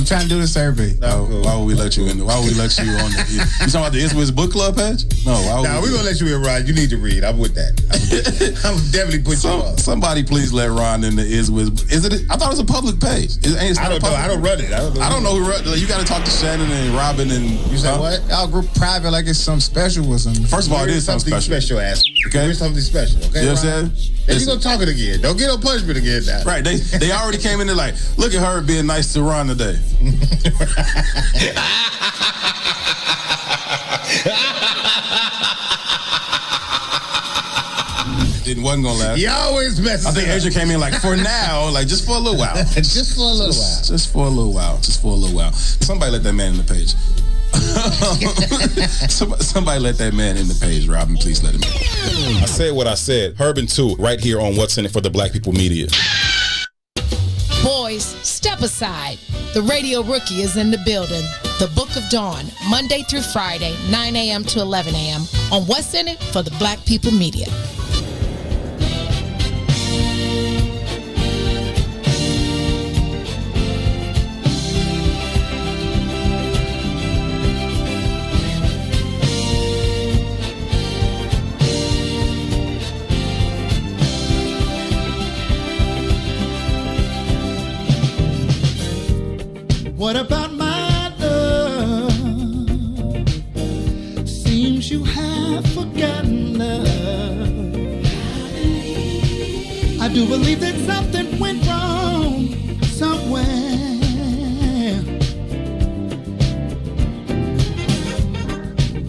trying to do the survey. Why would we let you in? Why would we let you on the... You talking about the Iswiz book club page? No, why would we're going to let you in, Ron. You need to read. I'm with that. I'm definitely put you on. Somebody please let Ron in the Iswiz. Is it? I thought it was a public page. I don't know. I don't run it. I don't know who run it. You got to talk to Shannon and Robin and... You say what? Y'all group private like it's something special or something. First of all, it is something special. Ass. Okay? There's something special. Okay, you know what I'm saying? Then you going to talk it again. Don't get no punishment again now. Right. They already came in there like, look at her being nice to Ron today. It wasn't gonna last. You always mess. I think Asia came in like, for now, like just for a little while. Just for a little while. Just for a little while. Just for a little while. Somebody let that man in the page. Somebody let that man in the page, Robin. Please let him in. I said what I said. Herb and 2, right here on What's in It for the Black People Media. Boys, step aside. The radio rookie is in the building. The Book of Dawn, Monday through Friday, 9 a.m. to 11 a.m. on What's in It for the Black People Media. What about my love? Seems you have forgotten love. I do believe that something went wrong somewhere.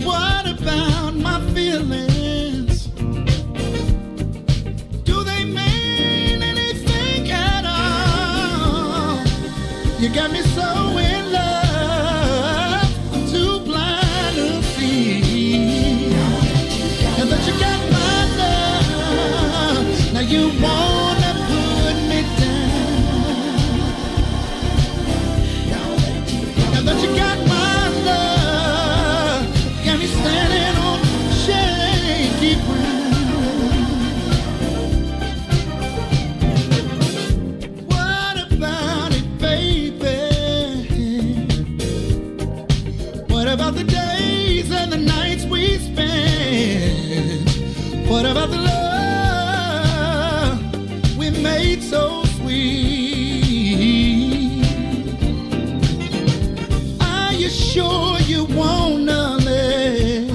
What about my feelings? Do they mean anything at all? You got me so in love, I'm too blind to see. Now that you got my love, now you wanna put me down. Now that you got my love, got me standing on shaky ground. What about it, baby? What about the days and the nights we spend? What about the love we made so sweet? Are you sure you wanna live?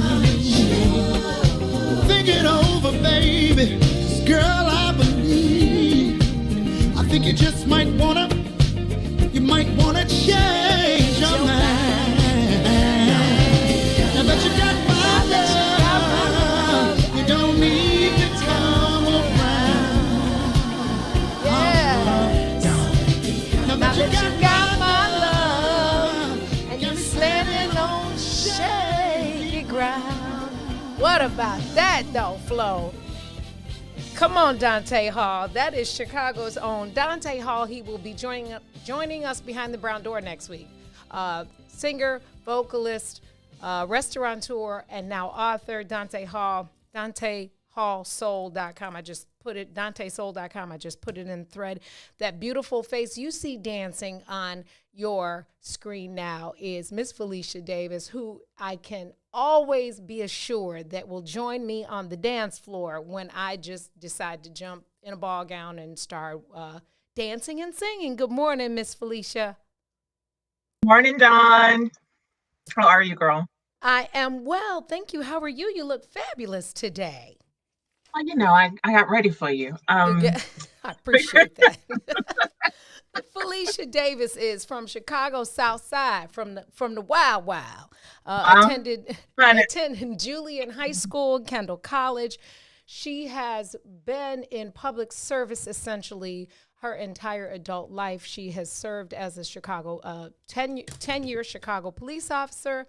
Think it over, baby. 'Cause girl, I believe, I think you just might wanna change your mind. Now that you got my love, you don't need to come around. Yeah. Now that you got my love, And you're standing on shaky ground. What about that, though, Flo? Come on, Dante Hall. That is Chicago's own Dante Hall. He will be joining us behind the brown door next week. Singer, vocalist, restaurateur, and now author, Dante Hall. DanteHallSoul.com. I just put it, DanteSoul.com. I just put it in the thread. That beautiful face you see dancing on your screen now is Miss Felicia Davis, who I can always be assured that will join me on the dance floor when I just decide to jump in a ball gown and start dancing and singing. Good morning, Miss Felicia. Morning, Dawn. How are you, girl? I am well, thank you. How are you? You look fabulous today. Well, you know, I got ready for you. I appreciate that. Felicia Davis is from Chicago South Side, from the Wild Wild. Attended Julian High School, Kendall College. She has been in public service essentially her entire adult life. She has served as a Chicago 10-year Chicago police officer.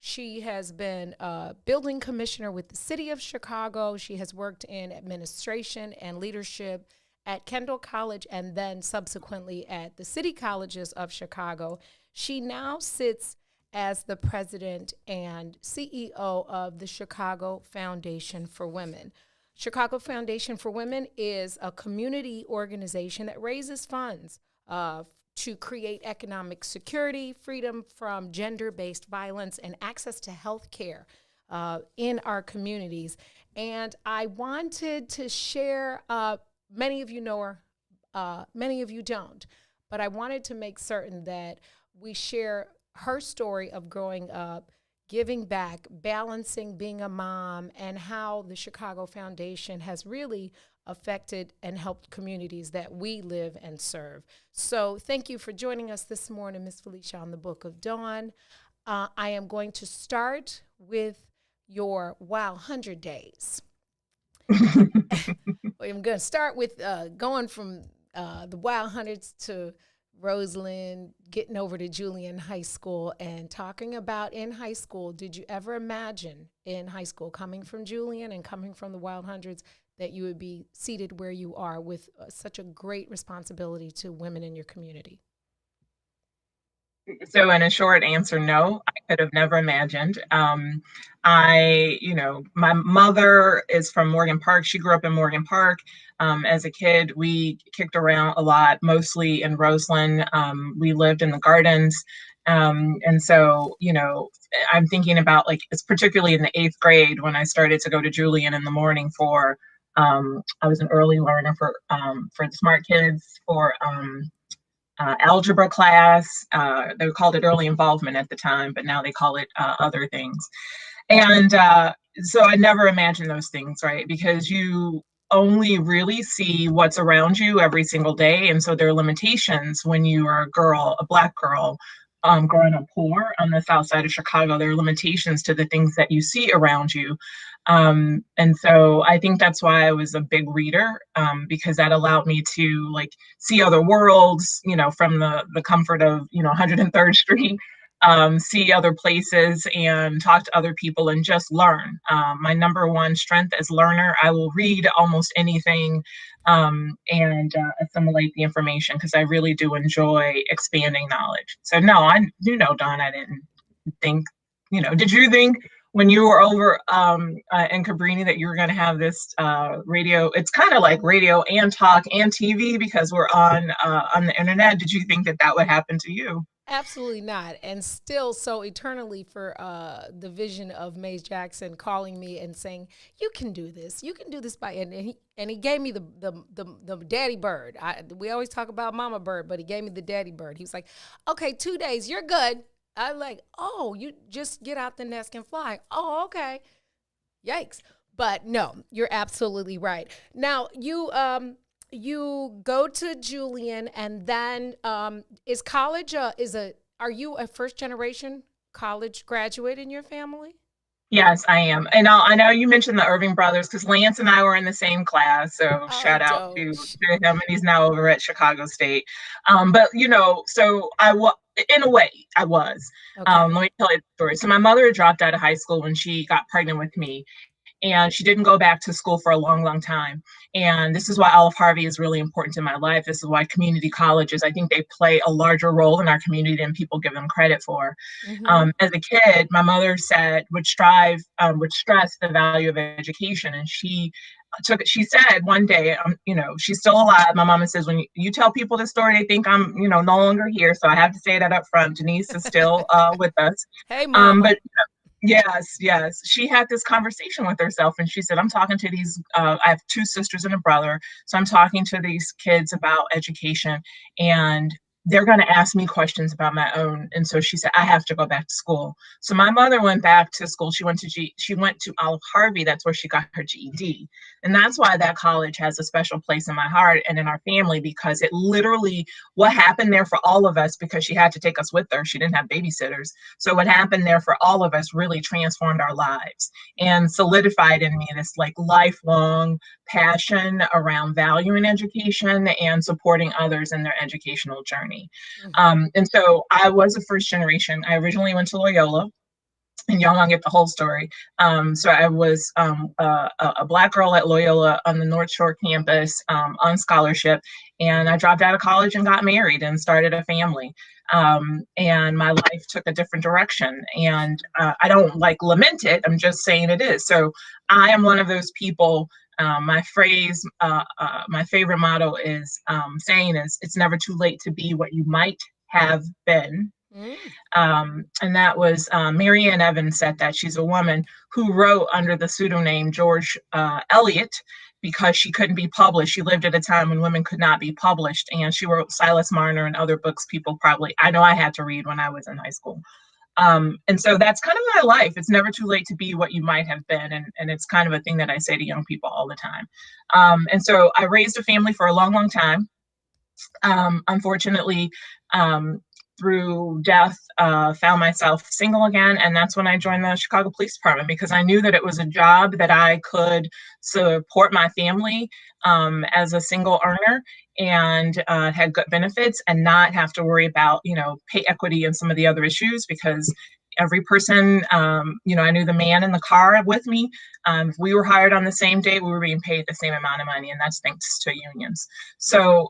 She has been a building commissioner with the city of Chicago. She has worked in administration and leadership at Kendall College and then subsequently at the city colleges of Chicago. She now sits as the president and CEO of the Chicago Foundation for Women. Chicago Foundation for Women is a community organization that raises funds to create economic security, freedom from gender-based violence, and access to health care in our communities. And I wanted to share, many of you know her, many of you don't, but I wanted to make certain that we share her story of growing up, giving back, balancing being a mom, and how the Chicago Foundation has really affected and helped communities that we live and serve. So thank you for joining us this morning, Ms. Felicia, on the Book of Dawn. I am going to start with your 100 days. I'm going to start with going from the Wild Hundreds to Roseland, getting over to Julian High School, and talking about in high school. Did you ever imagine in high school, coming from Julian and coming from the Wild Hundreds, that you would be seated where you are with such a great responsibility to women in your community? So in a short answer, no, I could have never imagined. My mother is from Morgan Park. She grew up in Morgan Park. As a kid, we kicked around a lot, mostly in Roseland. We lived in the gardens. And so, I'm thinking about, like, it's particularly in the 8th grade when I started to go to Julian in the morning for, I was an early learner for the smart kids, for algebra class. They called it early involvement at the time, but now they call it other things. And so I never imagined those things, right? Because you only really see what's around you every single day. And so there are limitations when you are a girl, a Black girl, growing up poor on the south side of Chicago. There are limitations to the things that you see around you. And so I think that's why I was a big reader, because that allowed me to, like, see other worlds, from the comfort of, 103rd Street, see other places and talk to other people and just learn. My number one strength as learner, I will read almost anything and assimilate the information, because I really do enjoy expanding knowledge. So no, I do know, Dawn, I didn't think, did you think when you were over in Cabrini that you were going to have this radio? It's kind of like radio and talk and TV, because we're on the internet. Did you think that would happen to you? Absolutely not. And still so eternally for the vision of Maze Jackson calling me and saying, you can do this. You can do this and he gave me the daddy bird. We always talk about mama bird, but he gave me the daddy bird. He was like, okay, 2 days, you're good. I'm like, oh, you just get out the nest and fly. Oh, okay. Yikes. But no, you're absolutely right. Now, you go to Julian, and then is college are you a first generation college graduate in your family? Yes, I am. And I know you mentioned the Irving brothers, because Lance and I were in the same class. So shout out to him, and he's now over at Chicago State. But so in a way, I was. Okay. Let me tell you the story. So my mother dropped out of high school when she got pregnant with me, and she didn't go back to school for a long, long time. And this is why Olive Harvey is really important in my life. This is why community colleges, I think they play a larger role in our community than people give them credit for. Mm-hmm. As a kid, my mother would stress the value of education. And she said one day, she's still alive. My mama says, when you tell people this story, they think I'm, no longer here. So I have to say that up front. Denise is still with us. Hey, Mama. But yes. She had this conversation with herself, and she said, I'm talking to these, I have 2 sisters and a brother. So I'm talking to these kids about education, and they're going to ask me questions about my own. And so she said, I have to go back to school. So my mother went back to school. She went to Olive Harvey. That's where she got her GED. And that's why that college has a special place in my heart and in our family, because it literally, what happened there for all of us, because she had to take us with her. She didn't have babysitters. So what happened there for all of us really transformed our lives and solidified in me this, like, lifelong passion around valuing education and supporting others in their educational journey. Mm-hmm. And so I was a first generation. I originally went to Loyola, and y'all want to get the whole story. So I was a Black girl at Loyola on the North Shore campus on scholarship, and I dropped out of college and got married and started a family. And my life took a different direction, and I don't lament it. I'm just saying it is. So I am one of those people My phrase, my favorite motto is saying is, it's never too late to be what you might have been. And that was Marianne Evans said that. She's a woman who wrote under the pseudonym George Eliot because she couldn't be published. She lived at a time when women could not be published, and she wrote Silas Marner and other books people probably, I know I had to read when I was in high school. And so that's kind of my life. It's never too late to be what you might have been. And it's kind of a thing that I say to young people all the time. And so I raised a family for a long, long time. Unfortunately, through death, found myself single again. And that's when I joined the Chicago Police Department, because I knew that it was a job that I could support my family as a single earner, and had good benefits, and not have to worry about, pay equity and some of the other issues, because every person, I knew the man in the car with me. If we were hired on the same day, we were being paid the same amount of money, and that's thanks to unions. So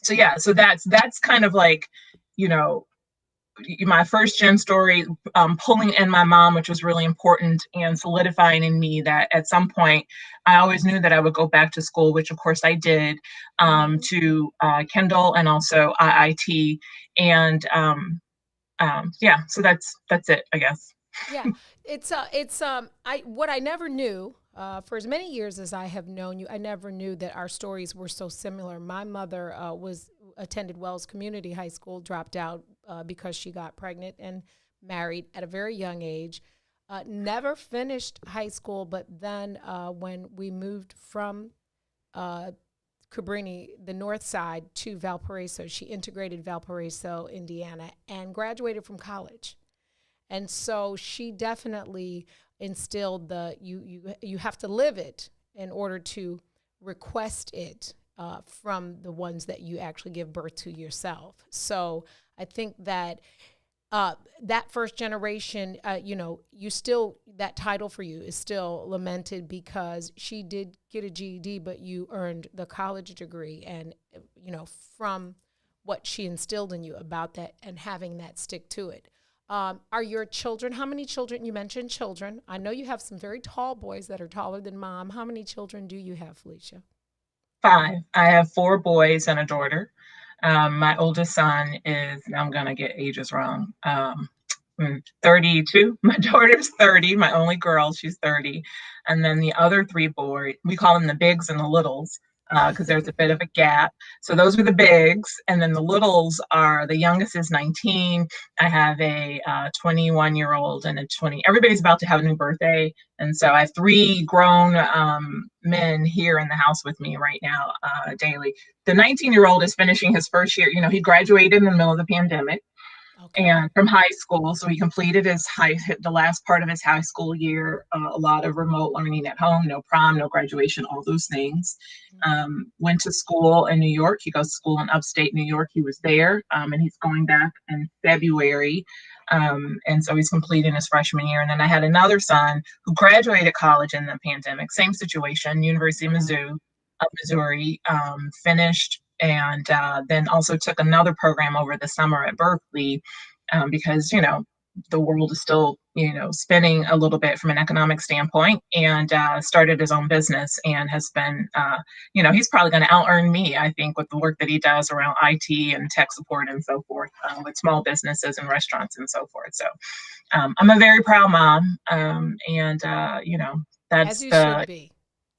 that's kind of like, my first gen story, pulling in my mom, which was really important, and solidifying in me that at some point I always knew that I would go back to school, which of course I did, to Kendall and also IIT. And so that's it, I guess. Yeah, what I never knew, for as many years as I have known you, I never knew that our stories were so similar. My mother attended Wells Community High School, dropped out because she got pregnant and married at a very young age. Never finished high school, but then when we moved from Cabrini, the north side, to Valparaiso, she integrated Valparaiso, Indiana, and graduated from college. And so she definitely instilled you have to live it in order to request it from the ones that you actually give birth to yourself. So I think that that first generation, that title for you is still lamented, because she did get a GED, but you earned the college degree, and from what she instilled in you about that and having that stick to it. Are your children, how many children? You mentioned children. I know you have some very tall boys that are taller than Mom. How many children do you have, Felicia? 5. I have 4 boys and a daughter. My oldest son is, I'm going to get ages wrong, 32. My daughter's 30, my only girl, she's 30. And then the other 3 boys, we call them the bigs and the littles, because there's a bit of a gap. So those are the bigs. And then the littles are, the youngest is 19. I have a 21-year-old and a 20. Everybody's about to have a new birthday. And so I have 3 grown men here in the house with me right now, daily. The 19-year-old is finishing his first year. He graduated in the middle of the pandemic. Okay. And from high school. So he completed the last part of his high school year, a lot of remote learning at home, no prom, no graduation, all those things. Went to school in New York. He goes to school in upstate New York. He was there, and he's going back in February. And so he's completing his freshman year. And then I had another son who graduated college in the pandemic, same situation, University of Missouri, finished, and then also took another program over the summer at Berkeley, because, the world is still, spinning a little bit from an economic standpoint, and started his own business, and has been, he's probably going to out-earn me, I think, with the work that he does around IT and tech support and so forth, with small businesses and restaurants and so forth. So I'm a very proud mom, and, that's as you should be.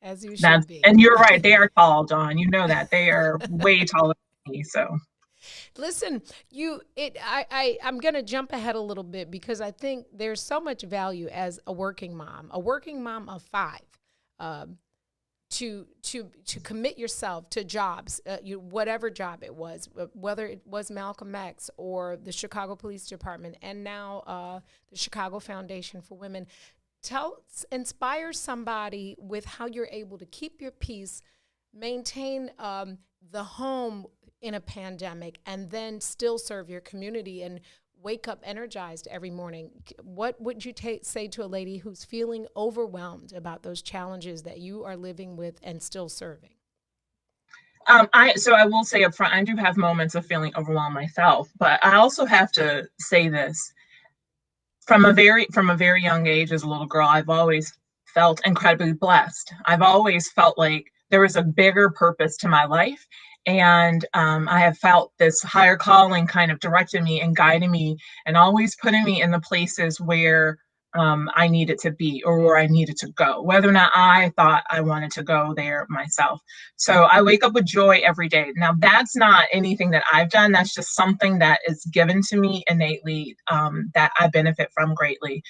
As you should be. And you're right. They are tall, Dawn. You know that. They are way taller than me. So listen, I'm going to jump ahead a little bit, because I think there's so much value as a working mom of 5, to commit yourself to jobs, whatever job it was, whether it was Malcolm X or the Chicago Police Department, and now the Chicago Foundation for Women. Inspire somebody with how you're able to keep your peace, maintain the home in a pandemic, and then still serve your community and wake up energized every morning. What would you say to a lady who's feeling overwhelmed about those challenges that you are living with and still serving? I will say up front, I do have moments of feeling overwhelmed myself, but I also have to say this. From a very young age, as a little girl, I've always felt incredibly blessed. I've always felt like there was a bigger purpose to my life. And I have felt this higher calling kind of directing me and guiding me and always putting me in the places where I needed to be or where I needed to go, whether or not I thought I wanted to go there myself. So I wake up with joy every day. Now, that's not anything that I've done. That's just something that is given to me innately that I benefit from greatly.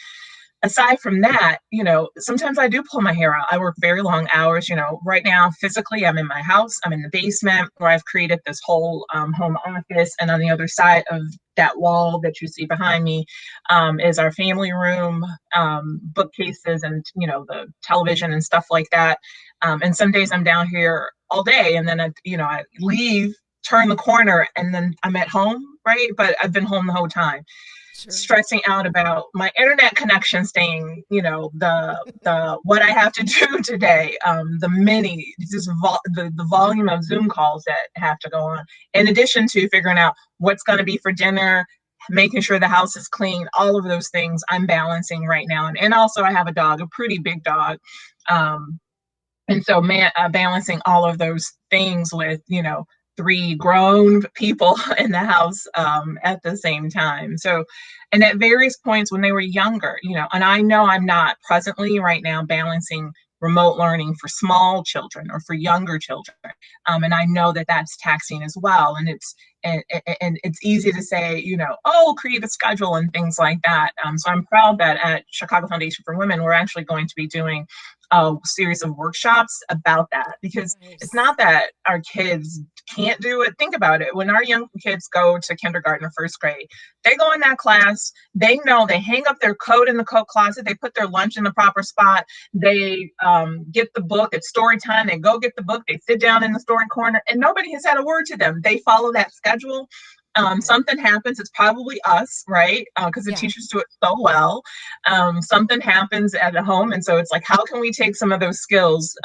Aside from that, sometimes I do pull my hair out. I work very long hours. Right now, physically, I'm in my house. I'm in the basement where I've created this whole home office. And on the other side of that wall that you see behind me is our family room, bookcases, and, the television and stuff like that. And some days I'm down here all day, and then, I leave, turn the corner, and then I'm at home, right? But I've been home the whole time. Sure. Stressing out about my internet connection staying, the what I have to do today, the volume of Zoom calls that have to go on, in addition to figuring out what's going to be for dinner, making sure the house is clean, all of those things I'm balancing right now. And also I have a dog, a pretty big dog. And so balancing all of those things with, 3 grown people in the house at the same time. So, and at various points when they were younger, and I know I'm not presently right now balancing remote learning for small children or for younger children. And I know that that's taxing as well. And it's easy to say, create a schedule and things like that. So I'm proud that at Chicago Foundation for Women, we're actually going to be doing a series of workshops about that, because It's not that our kids can't do it. Think about it. When our young kids go to kindergarten or first grade, they go in that class, they know they hang up their coat in the coat closet, they put their lunch in the proper spot, they get the book, it's story time, they go get the book, they sit down in the story corner, and nobody has had a word to them. They follow that schedule. Something happens, it's probably us, right? Because the teachers do it so well. Something happens at home. And so it's like, how can we take some of those skills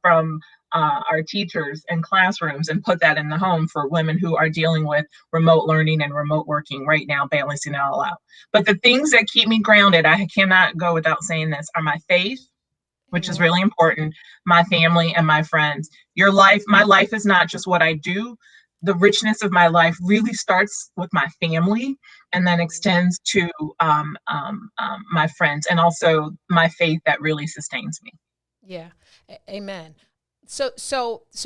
from our teachers in classrooms and put that in the home for women who are dealing with remote learning and remote working right now, balancing it all out. But the things that keep me grounded, I cannot go without saying this, are my faith, which is really important, my family, and my friends. My life is not just what I do. The richness of my life really starts with my family and then extends to my friends, and also my faith that really sustains me. Yeah. Amen. So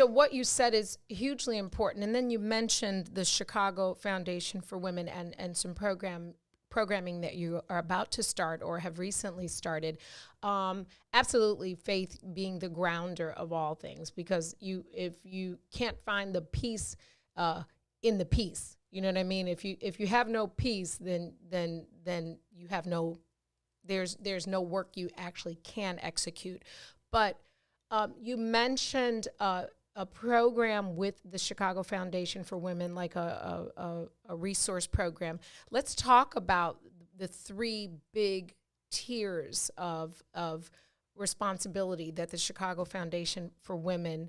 what you said is hugely important. And then you mentioned the Chicago Foundation for Women and some programming that you are about to start or have recently started. Absolutely, faith being the grounder of all things, because if you can't find the peace in the peace, you know what I mean? If you have no peace, then you have there's no work you actually can execute. But you mentioned a program with the Chicago Foundation for Women, like a resource program. Let's talk about the 3 big tiers of responsibility that the Chicago Foundation for Women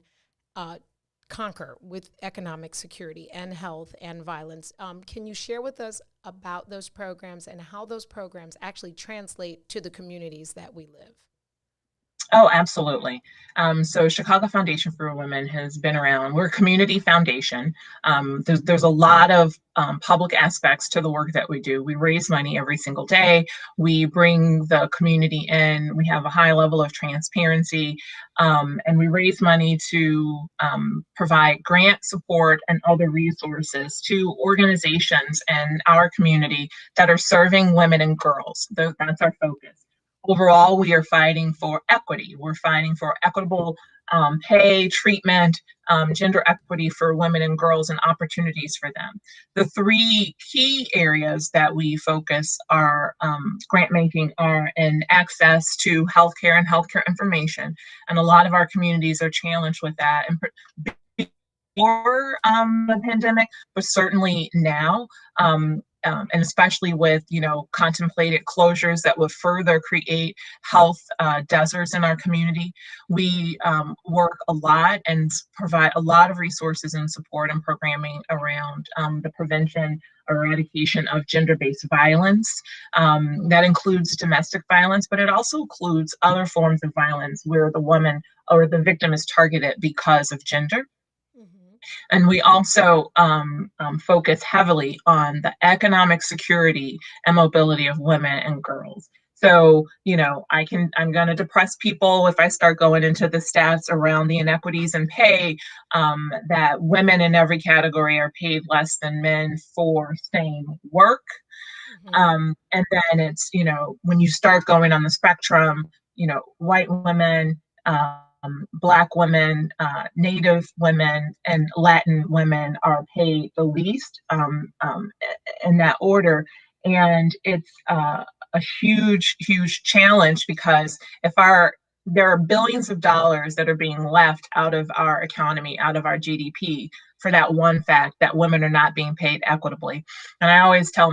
conquer with economic security and health and violence. Can you share with us about those programs and how those programs actually translate to the communities that we live? Oh, absolutely. So Chicago Foundation for Women has been around. We're a community foundation. There's a lot of public aspects to the work that we do. We raise money every single day. We bring the community in. We have a high level of transparency, and we raise money to provide grant support and other resources to organizations in our community that are serving women and girls. That's our focus. Overall, we are fighting for equity. We're fighting for equitable pay, treatment, gender equity for women and girls, and opportunities for them. The 3 key areas that we focus our grant making are in access to healthcare and healthcare information. And a lot of our communities are challenged with that. And before the pandemic, but certainly now. And especially with, contemplated closures that would further create health deserts in our community. We work a lot and provide a lot of resources and support and programming around the prevention eradication of gender-based violence. That includes domestic violence, but it also includes other forms of violence where the woman or the victim is targeted because of gender. And we also focus heavily on the economic security and mobility of women and girls. So, I'm going to depress people if I start going into the stats around the inequities in pay, that women in every category are paid less than men for same work. And then it's, when you start going on the spectrum, white women, Black women, Native women, and Latin women are paid the least in that order. And it's a huge, huge challenge because there are billions of dollars that are being left out of our economy, out of our GDP, for that one fact that women are not being paid equitably. And I always tell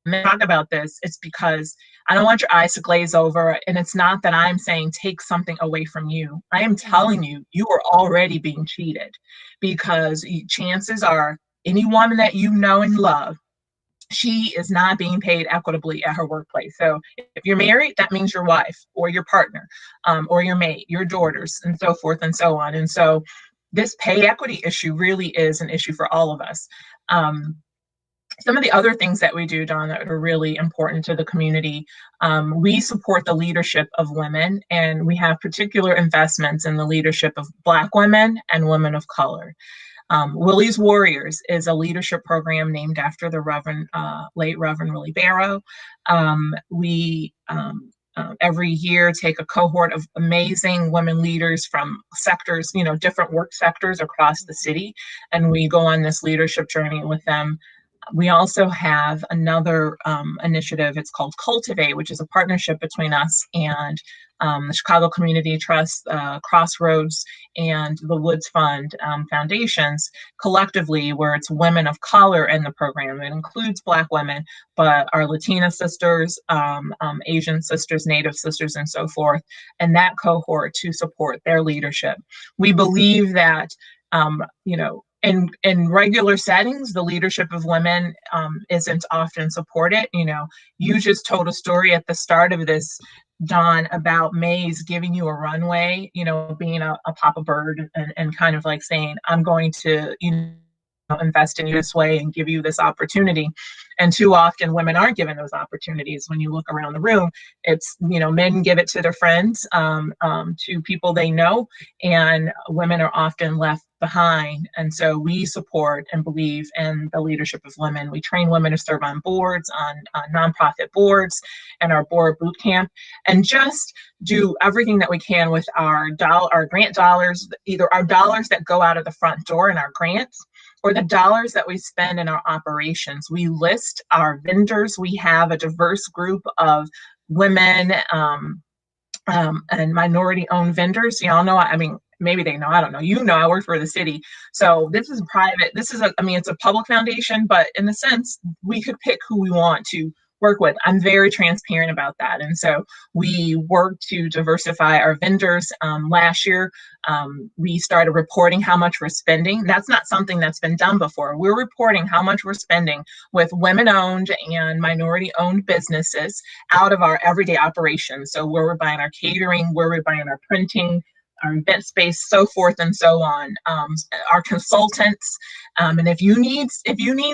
men, talk about this, it's because I don't want your eyes to glaze over. And it's not that I'm saying take something away from you. I am telling you, you are already being cheated, because chances are any woman that you know and love, she is not being paid equitably at her workplace. So if you're married, that means your wife or your partner, or your mate, your daughters, and so forth and so on. And so this pay equity issue really is an issue for all of us. Some of the other things that we do, Dawn, that are really important to the community, we support the leadership of women, and we have particular investments in the leadership of Black women and women of color. Willie's Warriors is a leadership program named after the late Reverend Willie Barrow. We every year take a cohort of amazing women leaders from sectors, different work sectors across the city, and we go on this leadership journey with them. We also have another initiative. It's called Cultivate, which is a partnership between us and the Chicago Community Trust, Crossroads, and the Woods Fund foundations collectively, where it's women of color in the program. It includes Black women, but our Latina sisters, Asian sisters, Native sisters, and so forth, and that cohort to support their leadership. We believe that, in regular settings, the leadership of women isn't often supported. You just told a story at the start of this, Dawn, about Mays giving you a runway, being a Papa Bird and kind of like saying, I'm going to, invest in you this way and give you this opportunity. And too often women aren't given those opportunities. When you look around the room, it's, men give it to their friends, to people they know, and women are often left behind. And so we support and believe in the leadership of women. We train women to serve on boards, on nonprofit boards, and our board boot camp, and just do everything that we can with our grant dollars, either our dollars that go out of the front door in our grants, or the dollars that we spend in our operations. We list our vendors. We have a diverse group of women and minority-owned vendors. Y'all know, maybe they know, I don't know. I work for the city. So this is private. It's a public foundation, but in a sense, we could pick who we want to work with. I'm very transparent about that. And so we work to diversify our vendors. Last year, we started reporting how much we're spending. That's not something that's been done before. We're reporting how much we're spending with women-owned and minority-owned businesses out of our everyday operations. So where we're buying our catering, where we're buying our printing, our event space, so forth and so on, our consultants. And if you need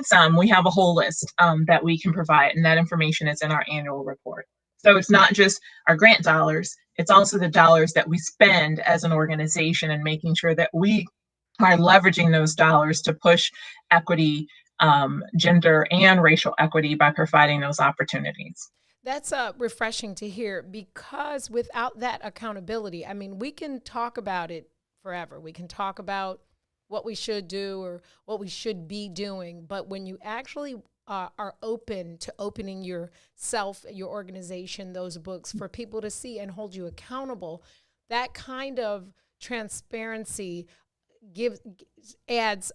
some, we have a whole list that we can provide, and that information is in our annual report. So it's not just our grant dollars, it's also the dollars that we spend as an organization, and making sure that we are leveraging those dollars to push equity, gender and racial equity by providing those opportunities. That's refreshing to hear, because without that accountability, we can talk about it forever. We can talk about what we should do or what we should be doing. But when you actually are open to opening yourself, your organization, those books for people to see and hold you accountable, that kind of transparency adds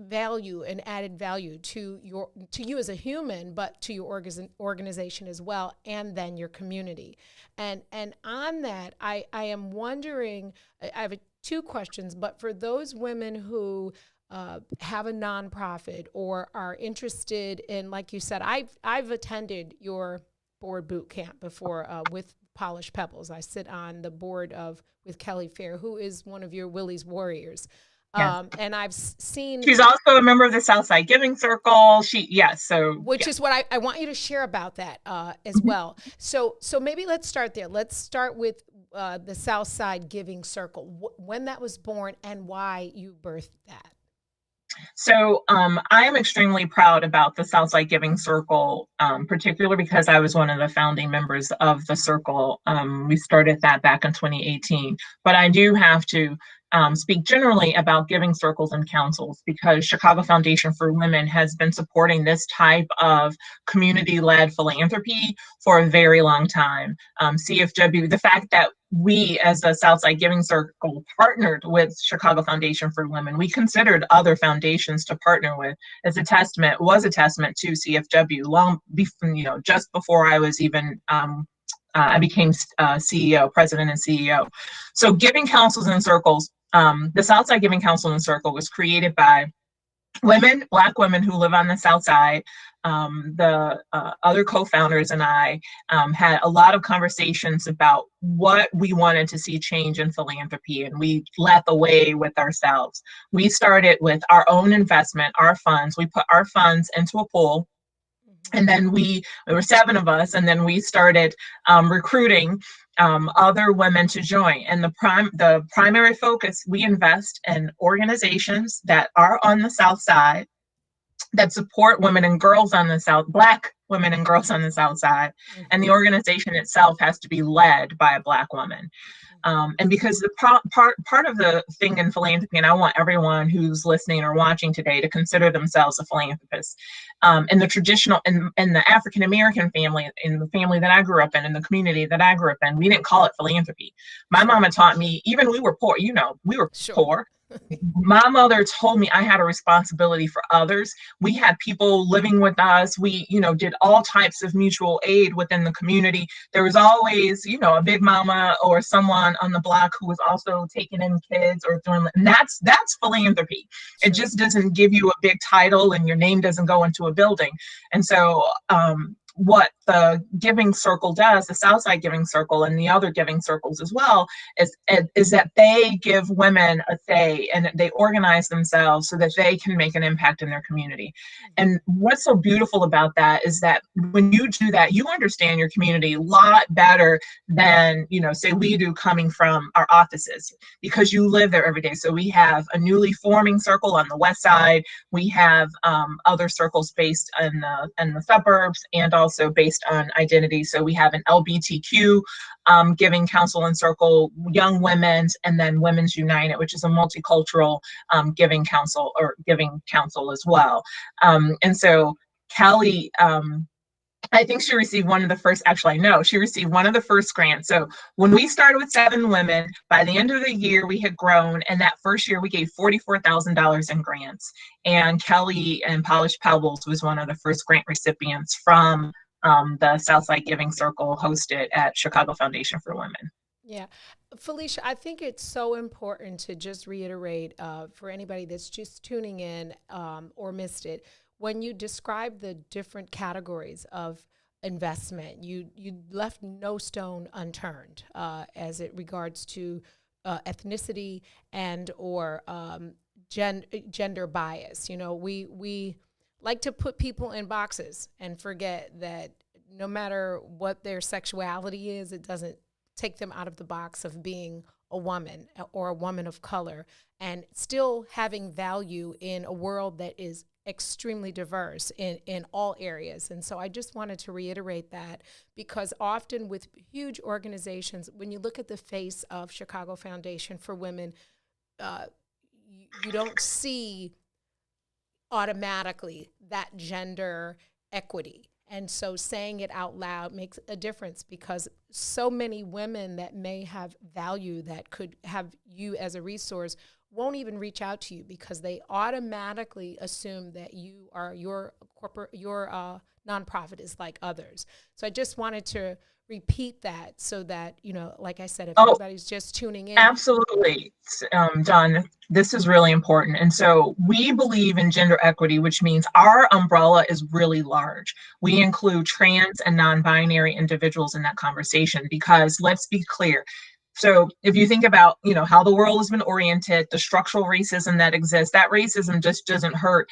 value and added value to you as a human, but to your organization as well, and then your community. And on that, I am wondering, I have two questions, but for those women who have a nonprofit or are interested in, like you said, I've attended your board boot camp before with Polished Pebbles. I sit on the board with Kelly Fair, who is one of your Willie's Warriors. Yes. And I've seen... She's also a member of the Southside Giving Circle. Which is what I want you to share about that as well. So maybe let's start there. Let's start with the Southside Giving Circle, when that was born and why you birthed that. So I am extremely proud about the Southside Giving Circle, particularly because I was one of the founding members of the circle. We started that back in 2018. But I do have to speak generally about giving circles and councils, because Chicago Foundation for Women has been supporting this type of community-led philanthropy for a very long time. CFW, the fact that we as the Southside Giving Circle partnered with Chicago Foundation for Women, we considered other foundations to partner with, was a testament to CFW long before, just before I was even I became CEO, president and CEO. So giving councils and circles, the Southside Giving Council and Circle was created by women, Black women who live on the South Side. The other co-founders and I had a lot of conversations about what we wanted to see change in philanthropy, and we led the way with ourselves. We started with our own investment, our funds. We put our funds into a pool. And then there were 7 of us, and then we started recruiting other women to join. And the primary focus, we invest in organizations that are on the South Side, that support women and girls on the South, Black women and girls on the South Side. Mm-hmm. And the organization itself has to be led by a Black woman. And because the part of the thing in philanthropy, and I want everyone who's listening or watching today to consider themselves a philanthropist. In the traditional, in the African-American family, in the family that I grew up in the community that I grew up in, we didn't call it philanthropy. My mama taught me, even we were poor, we were poor. My mother told me I had a responsibility for others. We had people living with us. We, did all types of mutual aid within the community. There was always, a big mama or someone on the block who was also taking in kids or doing, and that's philanthropy. It just doesn't give you a big title and your name doesn't go into a building. And so, what the Giving Circle does, the Southside Giving Circle and the other giving circles as well, is that they give women a say and they organize themselves so that they can make an impact in their community. And what's so beautiful about that is that when you do that, you understand your community a lot better than, say we do coming from our offices, because you live there every day. So we have a newly forming circle on the west side. We have other circles based in the suburbs and also based on identity. So we have an LGBTQ giving council and circle, Young Women's, and then Women's United, which is a multicultural giving council as well. And so Kelly, I think she received one of the first, she received one of the first grants. So when we started with 7 women, by the end of the year, we had grown. And that first year we gave $44,000 in grants. And Kelly and Polished Pebbles was one of the first grant recipients from the Southside Giving Circle hosted at Chicago Foundation for Women. Yeah. Felicia, I think it's so important to just reiterate for anybody that's just tuning in or missed it. When you describe the different categories of investment, you left no stone unturned as it regards to ethnicity and or gender bias. We like to put people in boxes and forget that no matter what their sexuality is, it doesn't take them out of the box of being a woman or a woman of color and still having value in a world that is extremely diverse in all areas. And so I just wanted to reiterate that, because often with huge organizations, when you look at the face of Chicago Foundation for Women, you don't see automatically that gender equity. And so saying it out loud makes a difference, because so many women that may have value that could have you as a resource won't even reach out to you because they automatically assume that you are your nonprofit is like others. So I just wanted to repeat that so that, like I said, if anybody's just tuning in. Absolutely. Dawn, this is really important. And so we believe in gender equity, which means our umbrella is really large. We include trans and non-binary individuals in that conversation because let's be clear. So if you think about, how the world has been oriented, the structural racism that exists, that racism just doesn't hurt.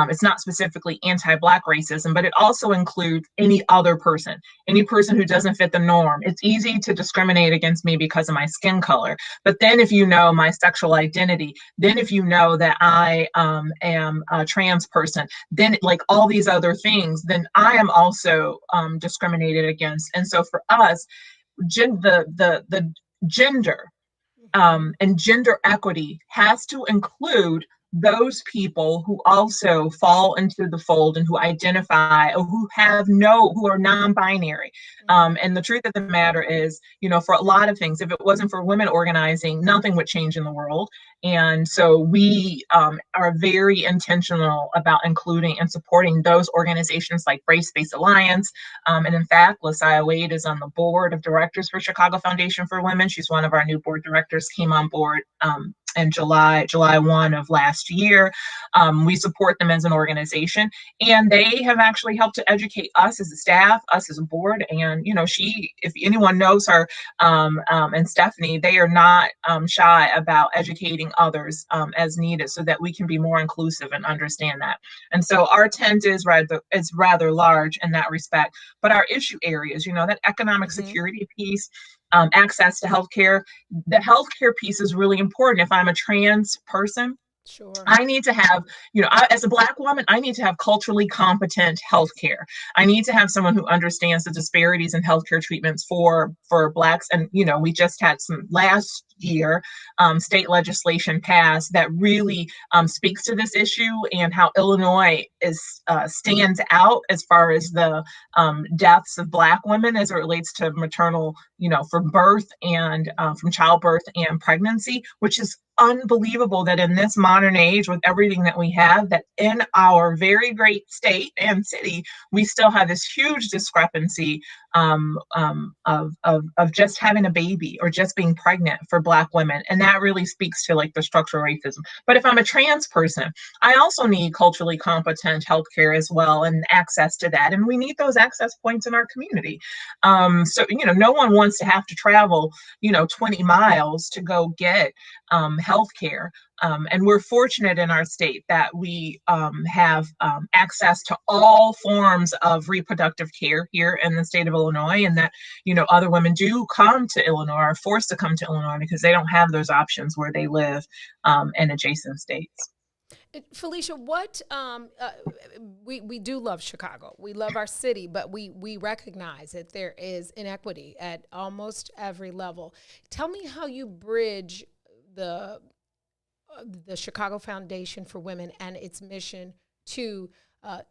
It's not specifically anti-Black racism, but it also includes any other person, any person who doesn't fit the norm. It's easy to discriminate against me because of my skin color. But then if you know my sexual identity, then if you know that I am a trans person, then like all these other things, then I am also discriminated against. And so for us, the gender and gender equity has to include those people who also fall into the fold and who identify or who are non-binary. And the truth of the matter is, for a lot of things, if it wasn't for women organizing, nothing would change in the world. And so we are very intentional about including and supporting those organizations like Race Based Alliance. And in fact, Lasiah Wade is on the board of directors for Chicago Foundation for Women. She's one of our new board directors, came on board in July 1 of last year. We support them as an organization, and they have actually helped to educate us as a staff, us as a board. And, if anyone knows her and Stephanie, they are not shy about educating others as needed so that we can be more inclusive and understand that. And so our tent is rather large in that respect, but our issue areas, that economic security piece, access to healthcare. The healthcare piece is really important. If I'm a trans person, sure, I need to have, as a Black woman, I need to have culturally competent healthcare. I need to have someone who understands the disparities in healthcare treatments for Blacks. And, we just had some last year state legislation passed that really speaks to this issue and how Illinois stands out as far as the deaths of Black women as it relates to maternal, from birth and from childbirth and pregnancy, which is unbelievable that in this modern age with everything that we have, that in our very great state and city, we still have this huge discrepancy of just having a baby or just being pregnant for Black women. And that really speaks to like the structural racism. But if I'm a trans person, I also need culturally competent healthcare as well and access to that. And we need those access points in our community. So, no one wants to have to travel, 20 miles to go get healthcare. And we're fortunate in our state that we have access to all forms of reproductive care here in the state of Illinois, and that, other women do come to Illinois, are forced to come to Illinois because they don't have those options where they live in adjacent states. Felicia, what we do love Chicago. We love our city, but we recognize that there is inequity at almost every level. Tell me how you bridge the Chicago Foundation for Women and its mission to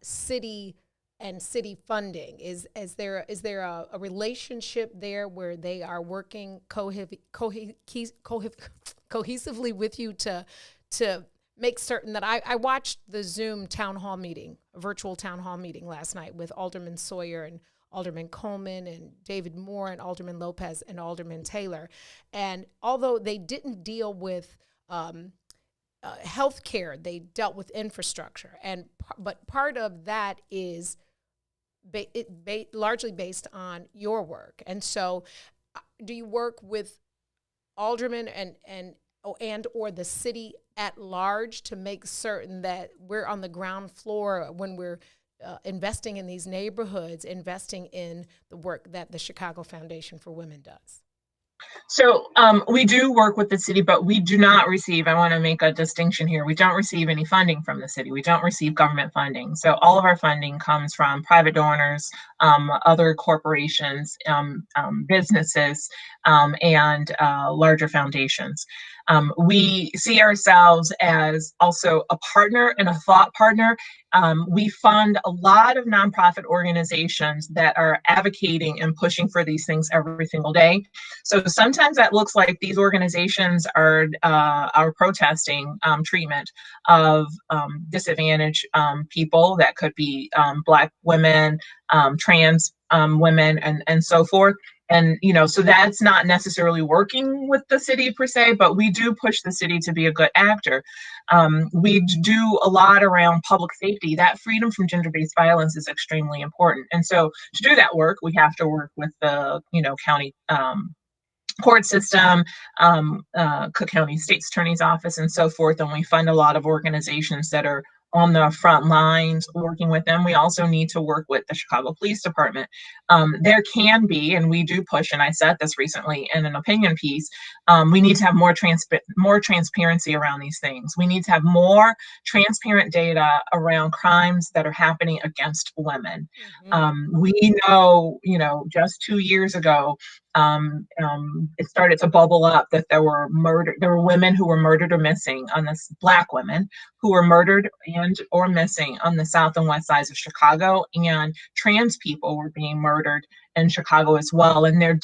city and city funding. Is there a relationship there where they are working cohesively with you to make certain that I watched the Zoom town hall meeting, a virtual town hall meeting last night with Alderman Sawyer and Alderman Coleman and David Moore and Alderman Lopez and Alderman Taylor. And although they didn't deal with healthcare, they dealt with infrastructure. But part of that is largely based on your work. And so do you work with aldermen and or the city at large to make certain that we're on the ground floor when we're investing in these neighborhoods, investing in the work that the Chicago Foundation for Women does? So we do work with the city, but we do not receive, I want to make a distinction here, we don't receive any funding from the city. We don't receive government funding. So all of our funding comes from private donors, other corporations, businesses, and larger foundations. We see ourselves as also a partner and a thought partner. We fund a lot of nonprofit organizations that are advocating and pushing for these things every single day. So sometimes that looks like these organizations are protesting treatment of disadvantaged people. That could be Black women, trans women, and so forth. And, so that's not necessarily working with the city per se, but we do push the city to be a good actor. We do a lot around public safety. That freedom from gender-based violence is extremely important. And so to do that work, we have to work with the, county court system, Cook County State's Attorney's Office, and so forth. And we fund a lot of organizations that are on the front lines working with them. We also need to work with the Chicago Police Department. There can be, and we do push, and I said this recently in an opinion piece, we need to have more transparency around these things. We need to have more transparent data around crimes that are happening against women. We know, just 2 years ago, it started to bubble up that there were women who were murdered or missing on this, Black women who were murdered and or missing on the south and west sides of Chicago, and trans people were being murdered in Chicago as well. And there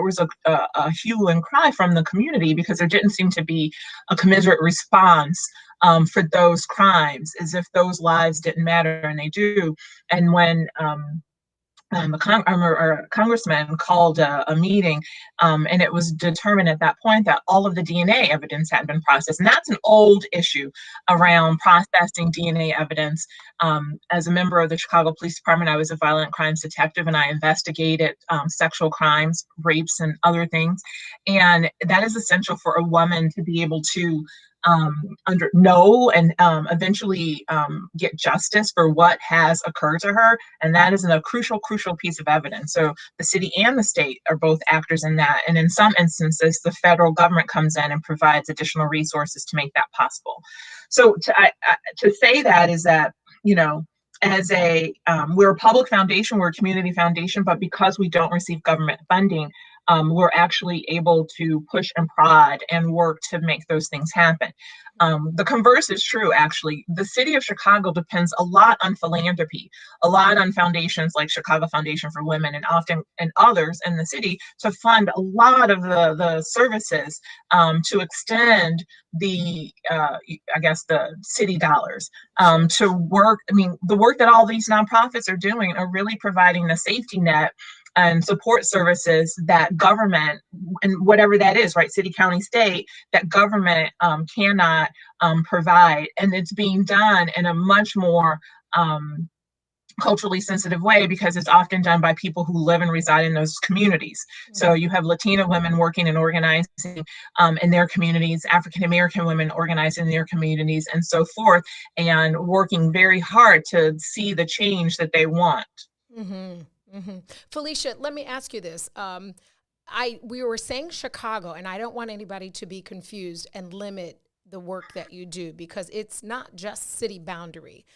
was a hue and cry from the community because there didn't seem to be a commensurate response for those crimes, as if those lives didn't matter, and they do. And when a congressman called a meeting, and it was determined at that point that all of the DNA evidence had been processed. And that's an old issue around processing DNA evidence. As a member of the Chicago Police Department, I was a violent crimes detective, and I investigated sexual crimes, rapes, and other things. And that is essential for a woman to be able to know and eventually get justice for what has occurred to her. And that is a crucial piece of evidence. So the city and the state are both actors in that. And in some instances, the federal government comes in and provides additional resources to make that possible. So to say that is that, as we're a public foundation, we're a community foundation, but because we don't receive government funding, we're actually able to push and prod and work to make those things happen. The converse is true, actually. The city of Chicago depends a lot on philanthropy, a lot on foundations like Chicago Foundation for Women and others in the city to fund a lot of the services to extend the city dollars to work. I mean, the work that all these nonprofits are doing are really providing the safety net and support services that government, and whatever that is, right, city, county, state, that government cannot provide. And it's being done in a much more culturally sensitive way because it's often done by people who live and reside in those communities. So you have Latina women working and organizing in their communities, African American women organizing in their communities, and so forth, and working very hard to see the change that they want. Felicia, let me ask you this. We were saying Chicago, and I don't want anybody to be confused and limit the work that you do because it's not just city boundary.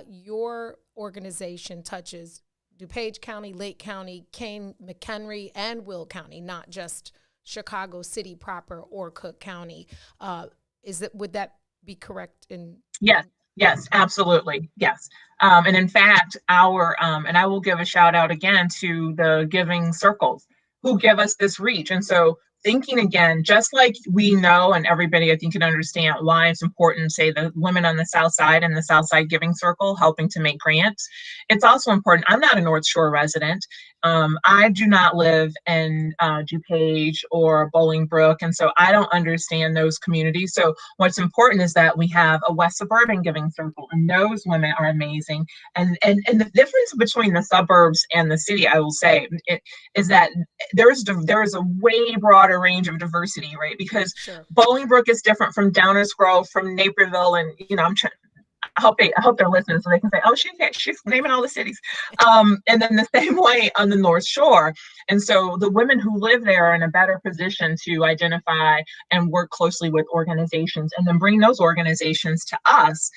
Your organization touches DuPage County, Lake County, Kane, McHenry, and Will County, not just Chicago City proper or Cook County. Would that be correct? Yes, absolutely. Yes. And in fact, and I will give a shout out again to the giving circles who give us this reach. And so thinking again, just like we know, and everybody I think can understand why it's important, say the women on the South Side and the South Side Giving Circle helping to make grants. It's also important. I'm not a North Shore resident. I do not live in DuPage or Bolingbrook, and so I don't understand those communities. So what's important is that we have a West Suburban Giving Circle, and those women are amazing. And the difference between the suburbs and the city, I will say, is that there is a way broader range of diversity, right? Because Bolingbrook is different from Downers Grove, from Naperville, and I hope they're listening so they can say, oh, she's naming all the cities. And then the same way on the North Shore. And so the women who live there are in a better position to identify and work closely with organizations and then bring those organizations to us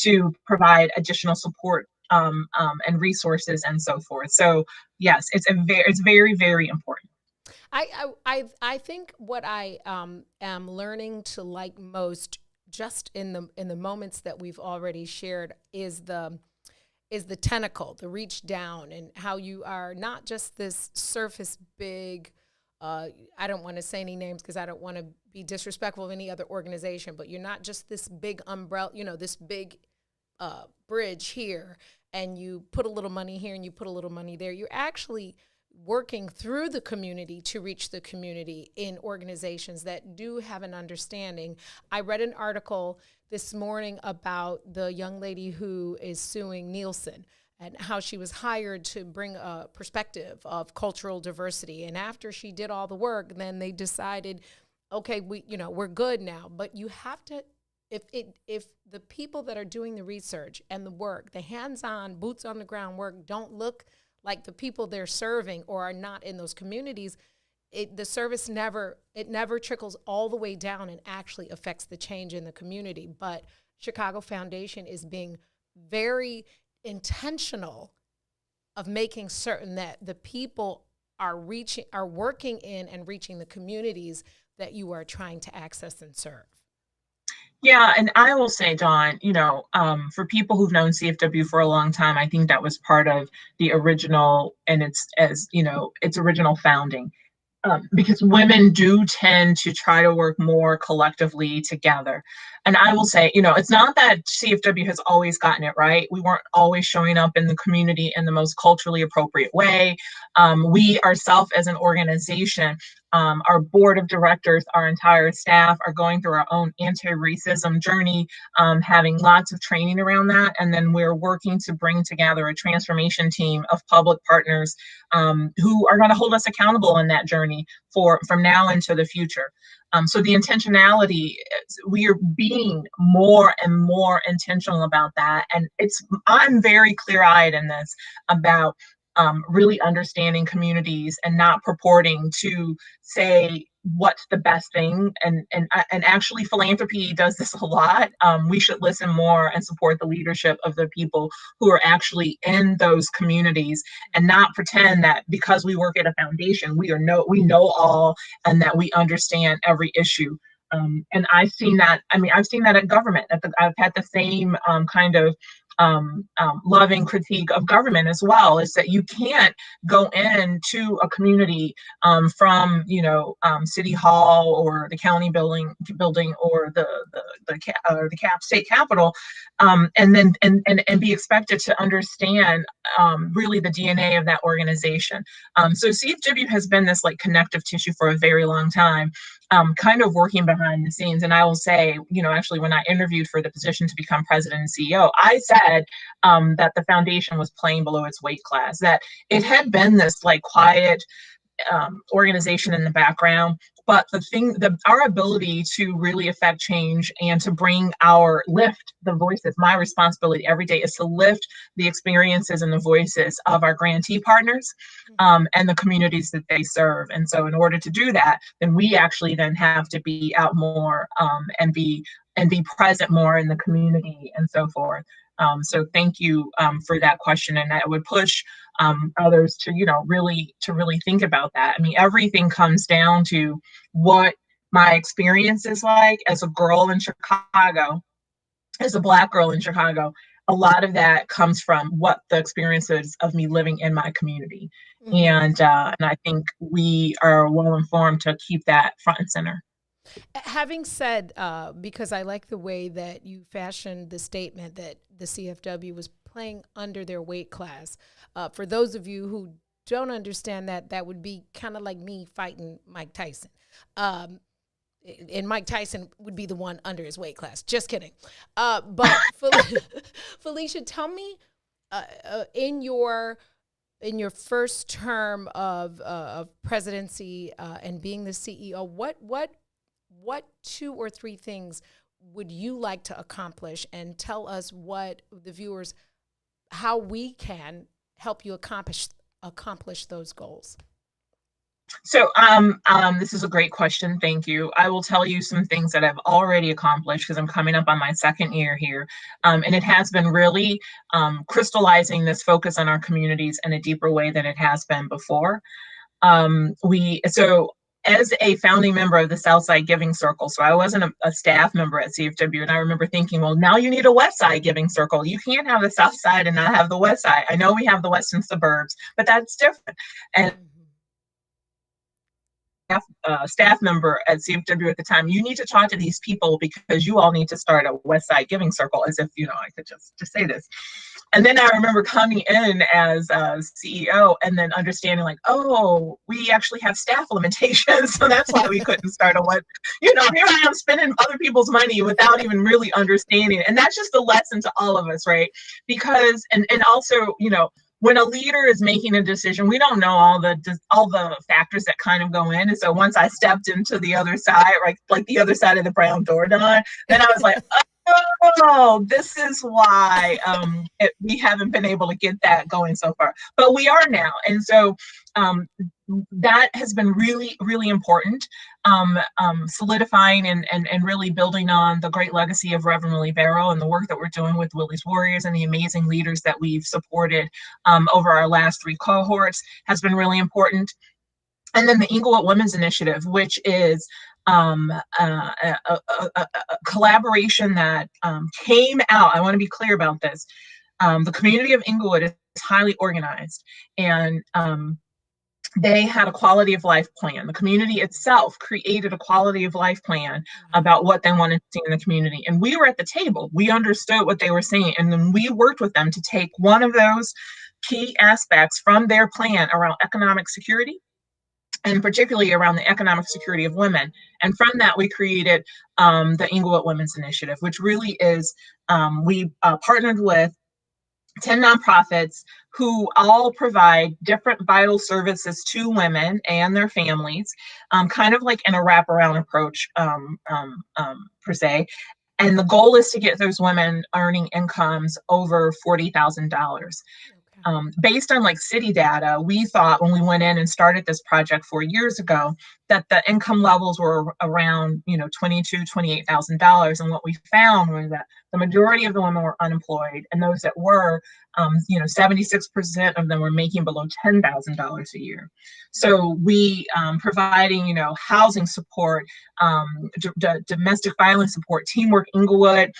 to provide additional support and resources and so forth. So yes, it's very, very important. I think what I am learning to like most, just in the moments that we've already shared, is the tentacle, the reach down, and how you are not just this surface big. I don't want to say any names because I don't want to be disrespectful of any other organization, but you're not just this big umbrella, this big bridge here, and you put a little money here and you put a little money there. You're actually working through the community to reach the community in organizations that do have an understanding. I read an article this morning about the young lady who is suing Nielsen and how she was hired to bring a perspective of cultural diversity. And after she did all the work, then they decided, okay, we're good now. But you have to, if the people that are doing the research and the work, the hands-on, boots on the ground work, don't look like the people they're serving or are not in those communities, the service never trickles all the way down and actually affects the change in the community. But Chicago Foundation is being very intentional of making certain that the people are working in and reaching the communities that you are trying to access and serve. Yeah, and I will say, Dawn, for people who've known CFW for a long time, I think that was part of the original, and its original founding. Because women do tend to try to work more collectively together. And I will say, it's not that CFW has always gotten it right. We weren't always showing up in the community in the most culturally appropriate way. We ourselves as an organization, our board of directors, our entire staff are going through our own anti-racism journey, having lots of training around that. And then we're working to bring together a transformation team of public partners who are going to hold us accountable in that journey from now into the future. So the intentionality, we are being more and more intentional about that. And I'm very clear-eyed in this about really understanding communities and not purporting to say what's the best thing. And actually philanthropy does this a lot. We should listen more and support the leadership of the people who are actually in those communities, and not pretend that because we work at a foundation, we know all and that we understand every issue. And I've seen that. I've seen that at government. I've had the same kind of loving critique of government as well, is that you can't go into a community from City Hall or the county building or the state capitol and be expected to understand really the DNA of that organization. So CFW has been this like connective tissue for a very long time, kind of working behind the scenes. And I will say, actually, when I interviewed for the position to become president and CEO, I said that the foundation was playing below its weight class, that it had been this like quiet organization in the background. But our ability to really affect change and to lift the voices, my responsibility every day is to lift the experiences and the voices of our grantee partners and the communities that they serve. And so in order to do that, then we actually then have to be out more and be present more in the community and so forth. So thank you for that question. And I would push others to, really think about that. Everything comes down to what my experience is like as a girl in Chicago, as a Black girl in Chicago. A lot of that comes from what the experience is of me living in my community. Mm-hmm. And I think we are well informed to keep that front and center. Having said, because I like the way that you fashioned the statement that the CFW was playing under their weight class. For those of you who don't understand that would be kind of like me fighting Mike Tyson. And Mike Tyson would be the one under his weight class. Just kidding. But Felicia, tell me, in your first term of presidency and being the CEO, what 2 or 3 things would you like to accomplish, and tell us what the viewers, how we can help you accomplish those goals? So this is a great question. Thank you. I will tell you some things that I've already accomplished because I'm coming up on my 2nd year here. And it has been really crystallizing this focus on our communities in a deeper way than it has been before. As a founding member of the Southside Giving Circle, so I wasn't a staff member at CFW, and I remember thinking, well, now you need a West Side Giving Circle. You can't have the South Side and not have the West Side. I know we have the Western suburbs, but that's different. And staff member at CFW at the time, you need to talk to these people because you all need to start a West Side Giving Circle, as if, I could just say this. And then I remember coming in as CEO and then understanding like, oh, we actually have staff limitations. So that's why we couldn't start here I am spending other people's money without even really understanding. And that's just a lesson to all of us, right? Because, and also, when a leader is making a decision, we don't know all the factors that kind of go in. And so once I stepped into the other side, like the other side of the brown door, Dawn, then I was like, oh, this is why we haven't been able to get that going so far. But we are now. And so that has been really, really important, solidifying and really building on the great legacy of Reverend Willie Barrow and the work that we're doing with Willie's Warriors and the amazing leaders that we've supported over our last 3 cohorts has been really important. And then the Inglewood Women's Initiative, which is a collaboration that came out. I want to be clear about this. The community of Inglewood is highly organized, and they had a quality of life plan. The community itself created a quality of life plan about what they wanted to see in the community. And we were at the table. We understood what they were saying. And then we worked with them to take one of those key aspects from their plan around economic security, and particularly around the economic security of women. And from that, we created the Inglewood Women's Initiative, which really is, we partnered with 10 nonprofits who all provide different vital services to women and their families, kind of like in a wraparound approach, per se. And the goal is to get those women earning incomes over $40,000. Based on city data, we thought when we went in and started this project 4 years ago that the income levels were around $22,000, $28,000, and what we found was that the majority of the women were unemployed, and those that were, 76% of them were making below $10,000 a year. So we providing housing support, domestic violence support. Teamwork Inglewood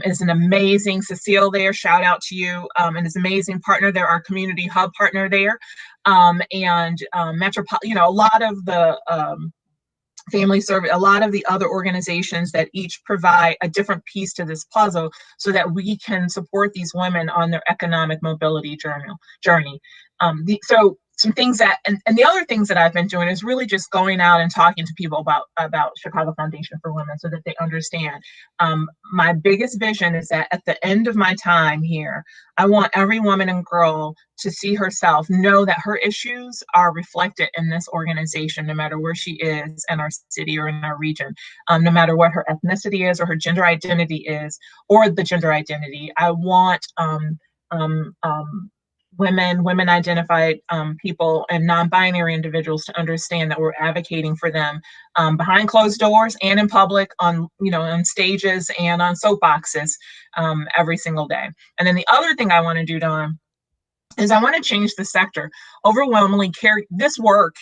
is an amazing, Cecile there, shout out to you, and is an amazing partner. They're our community hub partner there, and Metropolitan, a lot of the family service, a lot of the other organizations that each provide a different piece to this puzzle so that we can support these women on their economic mobility journey. So some things that, and the other things that I've been doing is really just going out and talking to people about Chicago Foundation for Women so that they understand. My biggest vision is that at the end of my time here, I want every woman and girl to see herself, know that her issues are reflected in this organization, no matter where she is in our city or in our region, no matter what her ethnicity is or her gender identity is, or the gender identity. I want women identified people and non-binary individuals to understand that we're advocating for them behind closed doors and in public, on stages and on soapboxes every single day. And then the other thing I want to do, Dawn, is I want to change the sector. Overwhelmingly, this work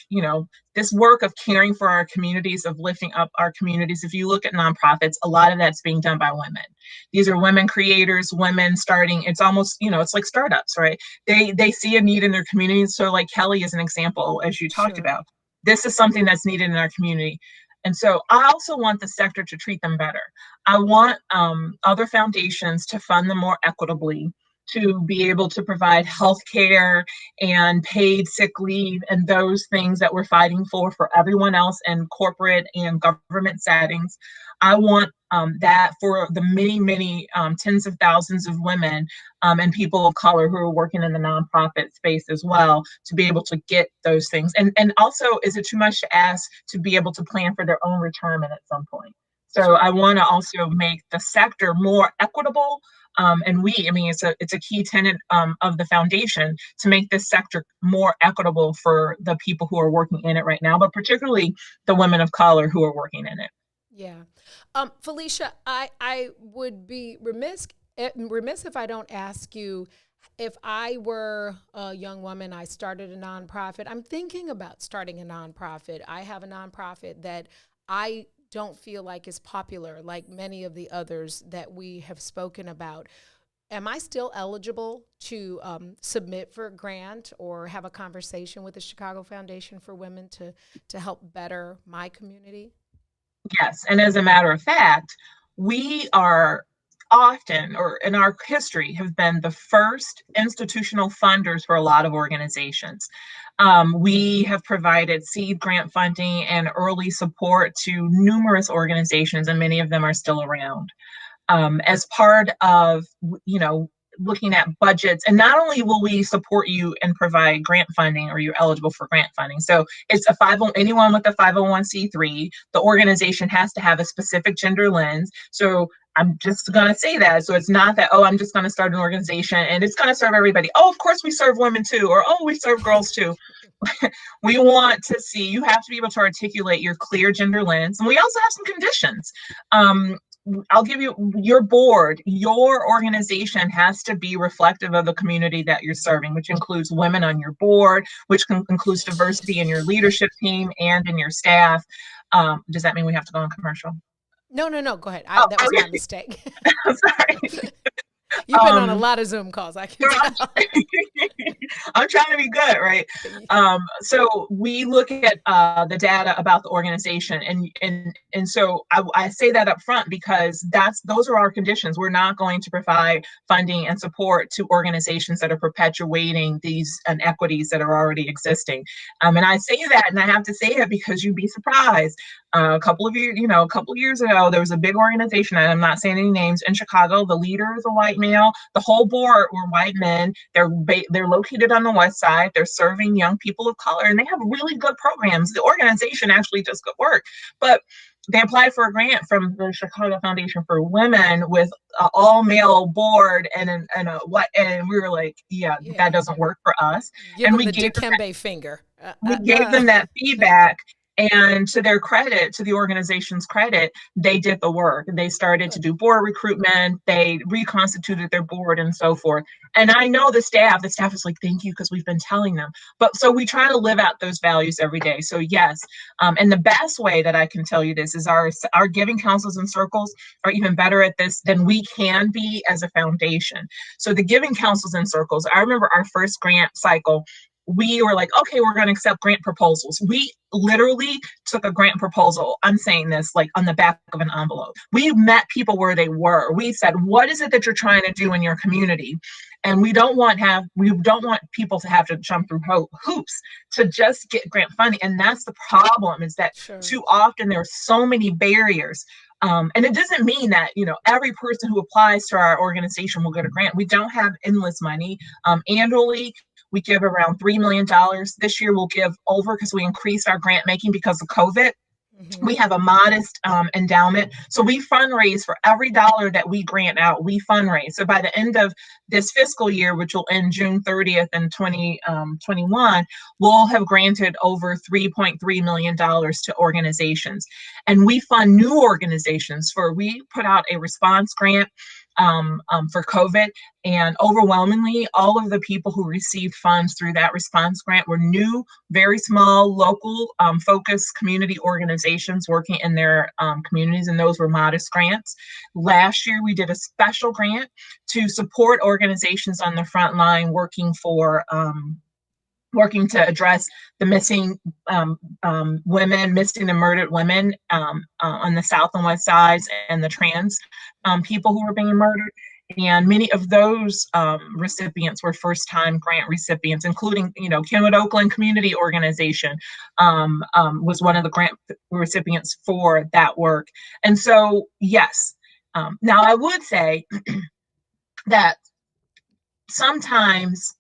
of caring for our communities, of lifting up our communities. If you look at nonprofits, a lot of that's being done by women. These are women creators, women starting. It's almost, it's like startups, right? They see a need in their communities. So like Kelly is an example, as you talked about. This is something that's needed in our community. And so I also want the sector to treat them better. I want other foundations to fund them more equitably, to be able to provide health care and paid sick leave and those things that we're fighting for everyone else in corporate and government settings. I want that for the many, many tens of thousands of women and people of color who are working in the nonprofit space as well, to be able to get those things. And also, is it too much to ask to be able to plan for their own retirement at some point? So I want to also make the sector more equitable. It's a key tenet of the foundation to make this sector more equitable for the people who are working in it right now, but particularly the women of color who are working in it. Yeah. Felicia, I would be remiss if I don't ask you, If I were a young woman, I started a nonprofit. I'm thinking about starting a nonprofit. I have a nonprofit that I don't feel like is popular like many of the others that we have spoken about. Am I still eligible to submit for a grant or have a conversation with the Chicago Foundation for Women to help better my community? Yes. And as a matter of fact, we are often, or in our history, have been the first institutional funders for a lot of organizations. We have provided seed grant funding and early support to numerous organizations, and many of them are still around. As part of, looking at budgets. And not only will we support you and provide grant funding, or you're eligible for grant funding. So it's anyone with a 501c3, the organization has to have a specific gender lens. So I'm just going to say that. So it's not that, oh, I'm just going to start an organization and it's going to serve everybody. Oh, of course we serve women too. Or, oh, we serve girls too. We want to see, you have to be able to articulate your clear gender lens. And we also have some conditions. I'll give you your board. Your organization has to be reflective of the community that you're serving, which includes women on your board, which includes diversity in your leadership team and in your staff. Does that mean we have to go on commercial? No. Go ahead. That was my mistake. I'm sorry. You've been on a lot of Zoom calls. I can tell. I'm trying to be good, right? So we look at the data about the organization, and so I say that up front because those are our conditions. We're not going to provide funding and support to organizations that are perpetuating these inequities that are already existing. And I say that, and I have to say it because you'd be surprised. A couple of years ago, there was a big organization, and I'm not saying any names, in Chicago. The leader is a white male. The whole board were white men. They're located on the west side. They're serving young people of color, and they have really good programs. The organization actually does good work, but they applied for a grant from the Chicago Foundation for Women with an all-male board and we were like, that doesn't work for us. Give and them we the gave dikembe finger. We gave them that feedback. And to their credit, to the organization's credit, they did the work. They started to do board recruitment. They reconstituted their board and so forth. And I know the staff is like, thank you, because we've been telling them. But so we try to live out those values every day. So yes. And the best way that I can tell you this is our giving councils and circles are even better at this than we can be as a foundation. So the giving councils and circles, I remember our first grant cycle, we were like, okay, we're going to accept grant proposals. We literally took a grant proposal. I'm saying this like on the back of an envelope. We met people where they were. We said, what is it that you're trying to do in your community? And we don't want people to have to jump through hoops to just get grant funding. And that's the problem, is that too often there are so many barriers. And it doesn't mean that, every person who applies to our organization will get a grant. We don't have endless money. Annually, we give around $3 million. This year we'll give over, because we increased our grant making because of COVID. Mm-hmm. We have a modest endowment. So we fundraise for every dollar that we grant out, we fundraise. So by the end of this fiscal year, which will end June 30th in 2021, we'll have granted over $3.3 million to organizations. And we fund new organizations. We put out a response grant for COVID, and overwhelmingly all of the people who received funds through that response grant were new, very small, local focused community organizations working in their communities, and those were modest grants. Last year we did a special grant to support organizations on the front line working to address the missing missing and murdered women on the south and west sides, and the trans people who were being murdered. And many of those recipients were first-time grant recipients, including, Kenwood Oakland Community Organization was one of the grant recipients for that work. And so, yes. Now, I would say that sometimes,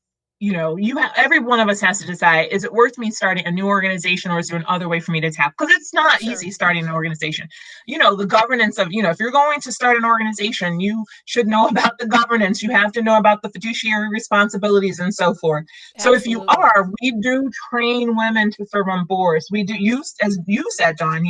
every one of us has to decide, is it worth me starting a new organization, or is there another way for me to tap? Because it's not easy starting an organization. The governance of, if you're going to start an organization, you should know about the governance. You have to know about the fiduciary responsibilities and so forth. Absolutely. So if you are, we do train women to serve on boards. We do use, as you said, Dawn,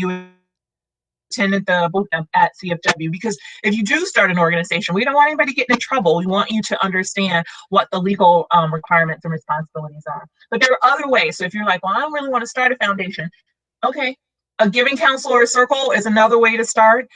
attended the boot camp at CFW, because if you do start an organization, we don't want anybody getting in trouble. We want you to understand what the legal requirements and responsibilities are. But there are other ways. So if you're like, well, I don't really want to start a foundation, okay. A giving council or a circle is another way to start.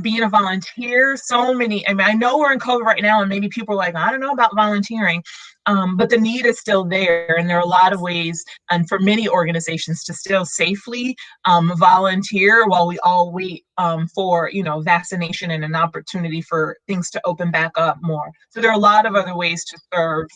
Being a volunteer, so many, I mean, I know we're in COVID right now and maybe people are like, I don't know about volunteering, but the need is still there. And there are a lot of ways, and for many organizations, to still safely volunteer while we all wait for, vaccination and an opportunity for things to open back up more. So there are a lot of other ways to serve,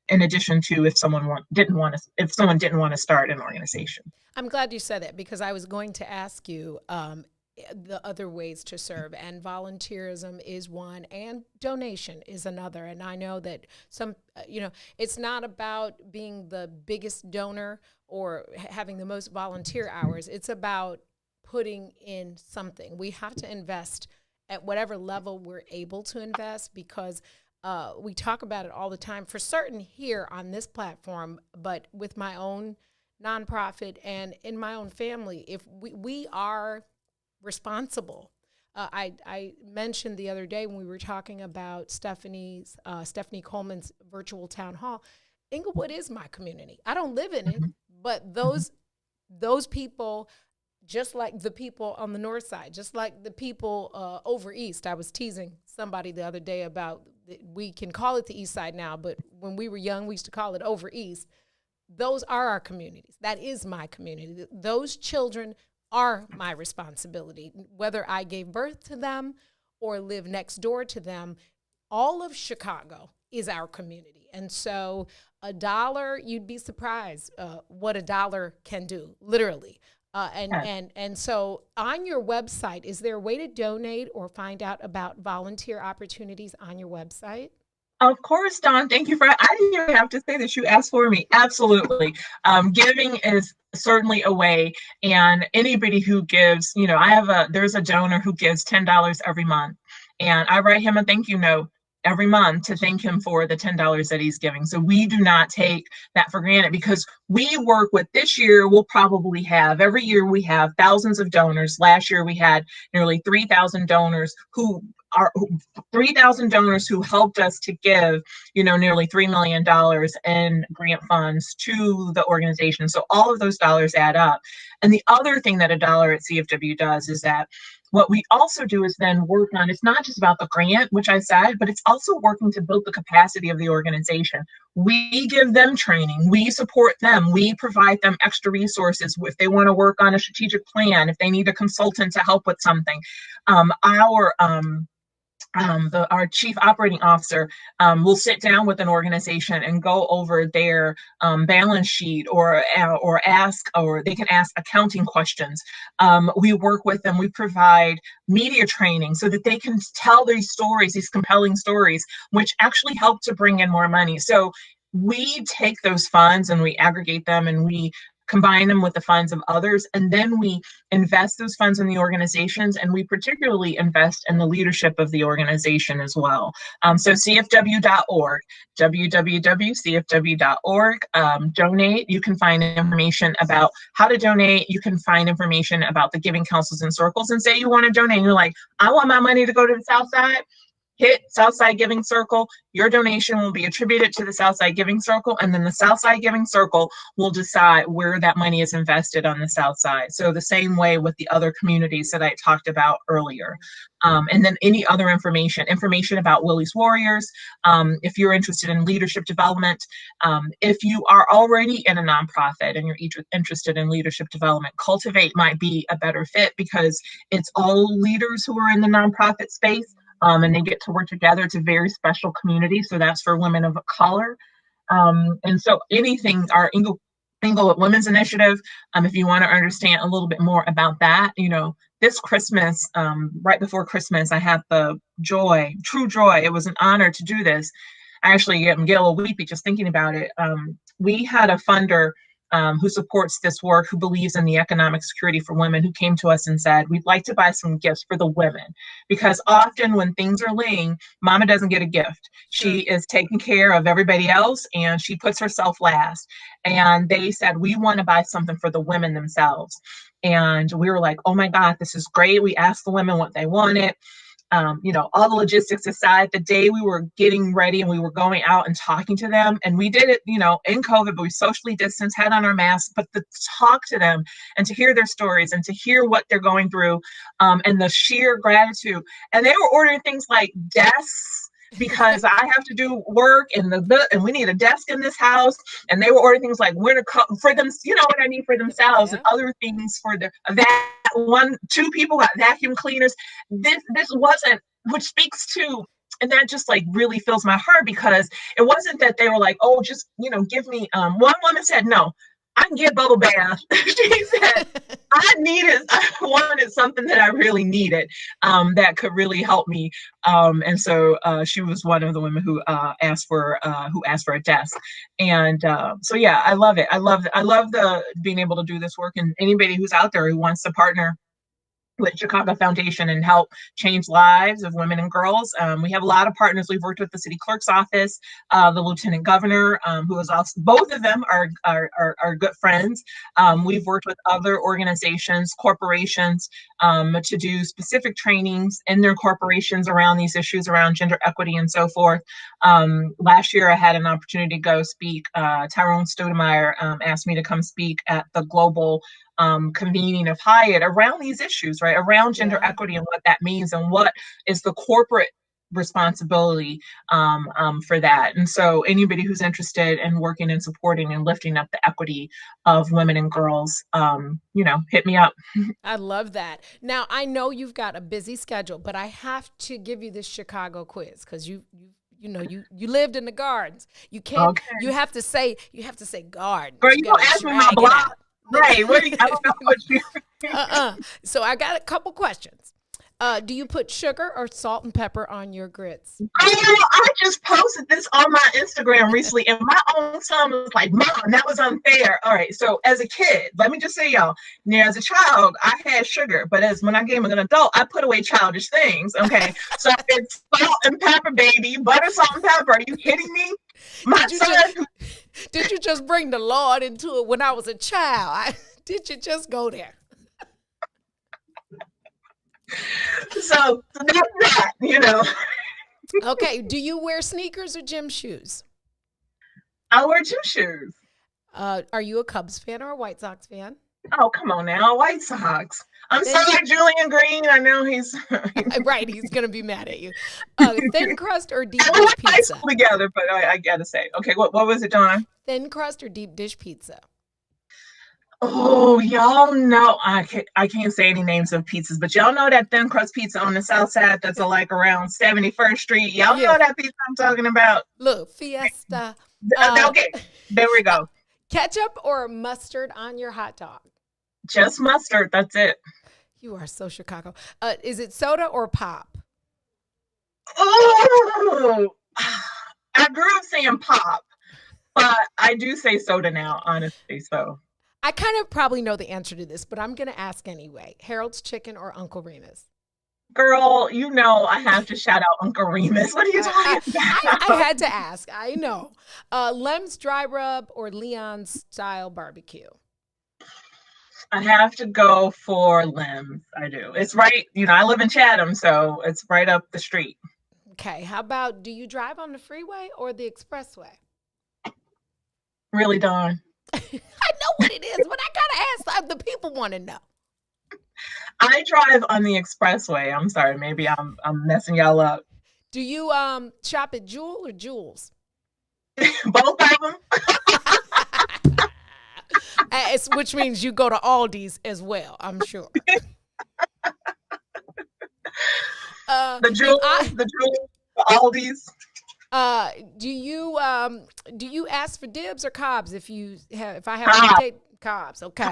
in addition to if someone didn't want to start an organization. I'm glad you said that, because I was going to ask you the other ways to serve, and volunteerism is one, and donation is another. And I know that some, it's not about being the biggest donor or having the most volunteer hours. It's about putting in something. We have to invest at whatever level we're able to invest, because we talk about it all the time, for certain here on this platform, but with my own nonprofit and in my own family, if we are responsible. I mentioned the other day when we were talking about Stephanie Coleman's virtual town hall, Inglewood is my community. I don't live in it, but those people, just like the people on the north side, just like the people over east. I was teasing somebody the other day about, we can call it the east side now, but when we were young, we used to call it over east. Those are our communities. That is my community. Those children are my responsibility, whether I gave birth to them or live next door to them. All of Chicago is our community. And so $1, you'd be surprised what $1 can do, literally. And so on your website, is there a way to donate or find out about volunteer opportunities on your website? Of course, Dawn. Thank you I didn't even have to say that, you asked for me. Absolutely. Giving is certainly a way. And anybody who gives, there's a donor who gives $10 every month. And I write him a thank you note every month to thank him for the $10 that he's giving. So we do not take that for granted, because we work with, this year we'll probably have, every year we have thousands of donors. Last year we had nearly 3,000 donors who helped us to give, nearly $3 million in grant funds to the organization. So all of those dollars add up. And the other thing that $1 at CFW does is that what we also do is then work on, it's not just about the grant, which I said, but it's also working to build the capacity of the organization. We give them training, we support them, we provide them extra resources if they want to work on a strategic plan, if they need a consultant to help with something. Our chief operating officer will sit down with an organization and go over their balance sheet, or they can ask accounting questions. We work with them. We provide media training so that they can tell these stories, these compelling stories, which actually help to bring in more money. So we take those funds and we aggregate them and we combine them with the funds of others, and then we invest those funds in the organizations, and we particularly invest in the leadership of the organization as well. So CFW.org, www.cfw.org, donate. You can find information about how to donate. You can find information about the giving councils and circles, and say you want to donate, and you're like, I want my money to go to the South Side. Hit Southside Giving Circle. Your donation will be attributed to the Southside Giving Circle, and then the Southside Giving Circle will decide where that money is invested on the South Side. So the same way with the other communities that I talked about earlier. And then any other information about Willie's Warriors, if you're interested in leadership development, if you are already in a nonprofit and you're interested in leadership development, Cultivate might be a better fit, because it's all leaders who are in the nonprofit space. And they get to work together. It's a very special community. So that's for women of color. And so anything, our Inglewood Women's Initiative, if you want to understand a little bit more about that, this Christmas, right before Christmas, I had the true joy. It was an honor to do this. I actually get a little weepy just thinking about it. We had a funder who supports this work, who believes in the economic security for women, who came to us and said, we'd like to buy some gifts for the women. Because often when things are lean, mama doesn't get a gift. She is taking care of everybody else and she puts herself last. And they said, we want to buy something for the women themselves. And we were like, oh my God, this is great. We asked the women what they wanted. All the logistics aside, the day we were getting ready and we were going out and talking to them, and we did it, in COVID, but we socially distanced, had on our masks, but to talk to them and to hear their stories and to hear what they're going through, and the sheer gratitude. And they were ordering things like desks, because I have to do work and we need a desk in this house. And they were ordering things like winter coat for them, what I need for themselves, and other things for two people got vacuum cleaners. This wasn't, which speaks to, and that just like really fills my heart, because it wasn't that they were like, oh, just, give me, one woman said, no, I can get bubble bath. She said, I wanted something that I really needed, that could really help me. And so she was one of the women who asked for a desk. And so, yeah, I love it. I love the being able to do this work, and anybody who's out there who wants to partner with Chicago Foundation and help change lives of women and girls. We have a lot of partners. We've worked with the city clerk's office, the lieutenant governor, who is also, both of them are good friends. We've worked with other organizations, corporations, to do specific trainings in their corporations around these issues, around gender equity and so forth. Last year, I had an opportunity to go speak. Tyrone Stoudemire asked me to come speak at the global convening of Hyatt around these issues, right? Around gender equity and what that means and what is the corporate responsibility for that. And so anybody who's interested in working and supporting and lifting up the equity of women and girls, hit me up. I love that. Now, I know you've got a busy schedule, but I have to give you this Chicago quiz, because you lived in the gardens. You can't. Okay. You have to say garden. Girl, you gonna ask me my block. Right. I don't know what you. So I got a couple questions. Do you put sugar or salt and pepper on your grits? I just posted this on my Instagram recently, and my own son was like, Mom, that was unfair. All right. So as a kid, let me just say, y'all, as a child, I had sugar, but when I became an adult, I put away childish things. So it's salt and pepper, baby. Butter, salt, and pepper. Are you kidding me? Did you just bring the Lord into it when I was a child? Did you just go there? So that's that, Okay. Do you wear sneakers or gym shoes? I wear gym shoes. Are you a Cubs fan or a White Sox fan? Oh, come on now. White Sox. I'm sorry, Julian Green. I know he's right. He's going to be mad at you. Thin crust or deep dish pizza? High school together, but I got to say. Okay, what was it, Dawn? Thin crust or deep dish pizza? Oh, y'all know, I can't say any names of pizzas, but y'all know that thin crust pizza on the south side that's like around 71st Street. Y'all know that pizza I'm talking about. Look, Fiesta. Okay, there we go. Ketchup or mustard on your hot dog? Just mustard, that's it. You are so Chicago. Is it soda or pop? Oh, I grew up saying pop, but I do say soda now, honestly, so. I kind of probably know the answer to this, but I'm going to ask anyway. Harold's Chicken or Uncle Remus? Girl, I have to shout out Uncle Remus. What are you talking about? I had to ask. I know. Lem's Dry Rub or Leon's Style Barbecue? I have to go for Lem's. I do. It's right. I live in Chatham, so it's right up the street. Okay. How about, do you drive on the freeway or the expressway? Really, Dawn? I know what it is, but I gotta ask. The people want to know. I drive on the expressway. I'm sorry, maybe I'm messing y'all up. Do you shop at Jewel or Jules? Both of them. Which means you go to Aldi's as well, I'm sure. The Jewel, the Aldi's. Do you ask for dibs or cobs if I have to take cobs? Okay.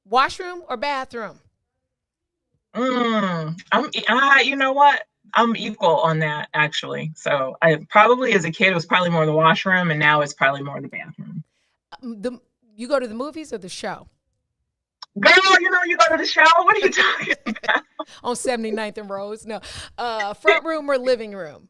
Washroom or bathroom? You know what? I'm equal on that, actually. So I probably, as a kid, it was probably more the washroom, and now it's probably more the bathroom. You go to the movies or the show? Girl, you go to the show. What are you talking about? On 79th and Rose? No. Front room or living room?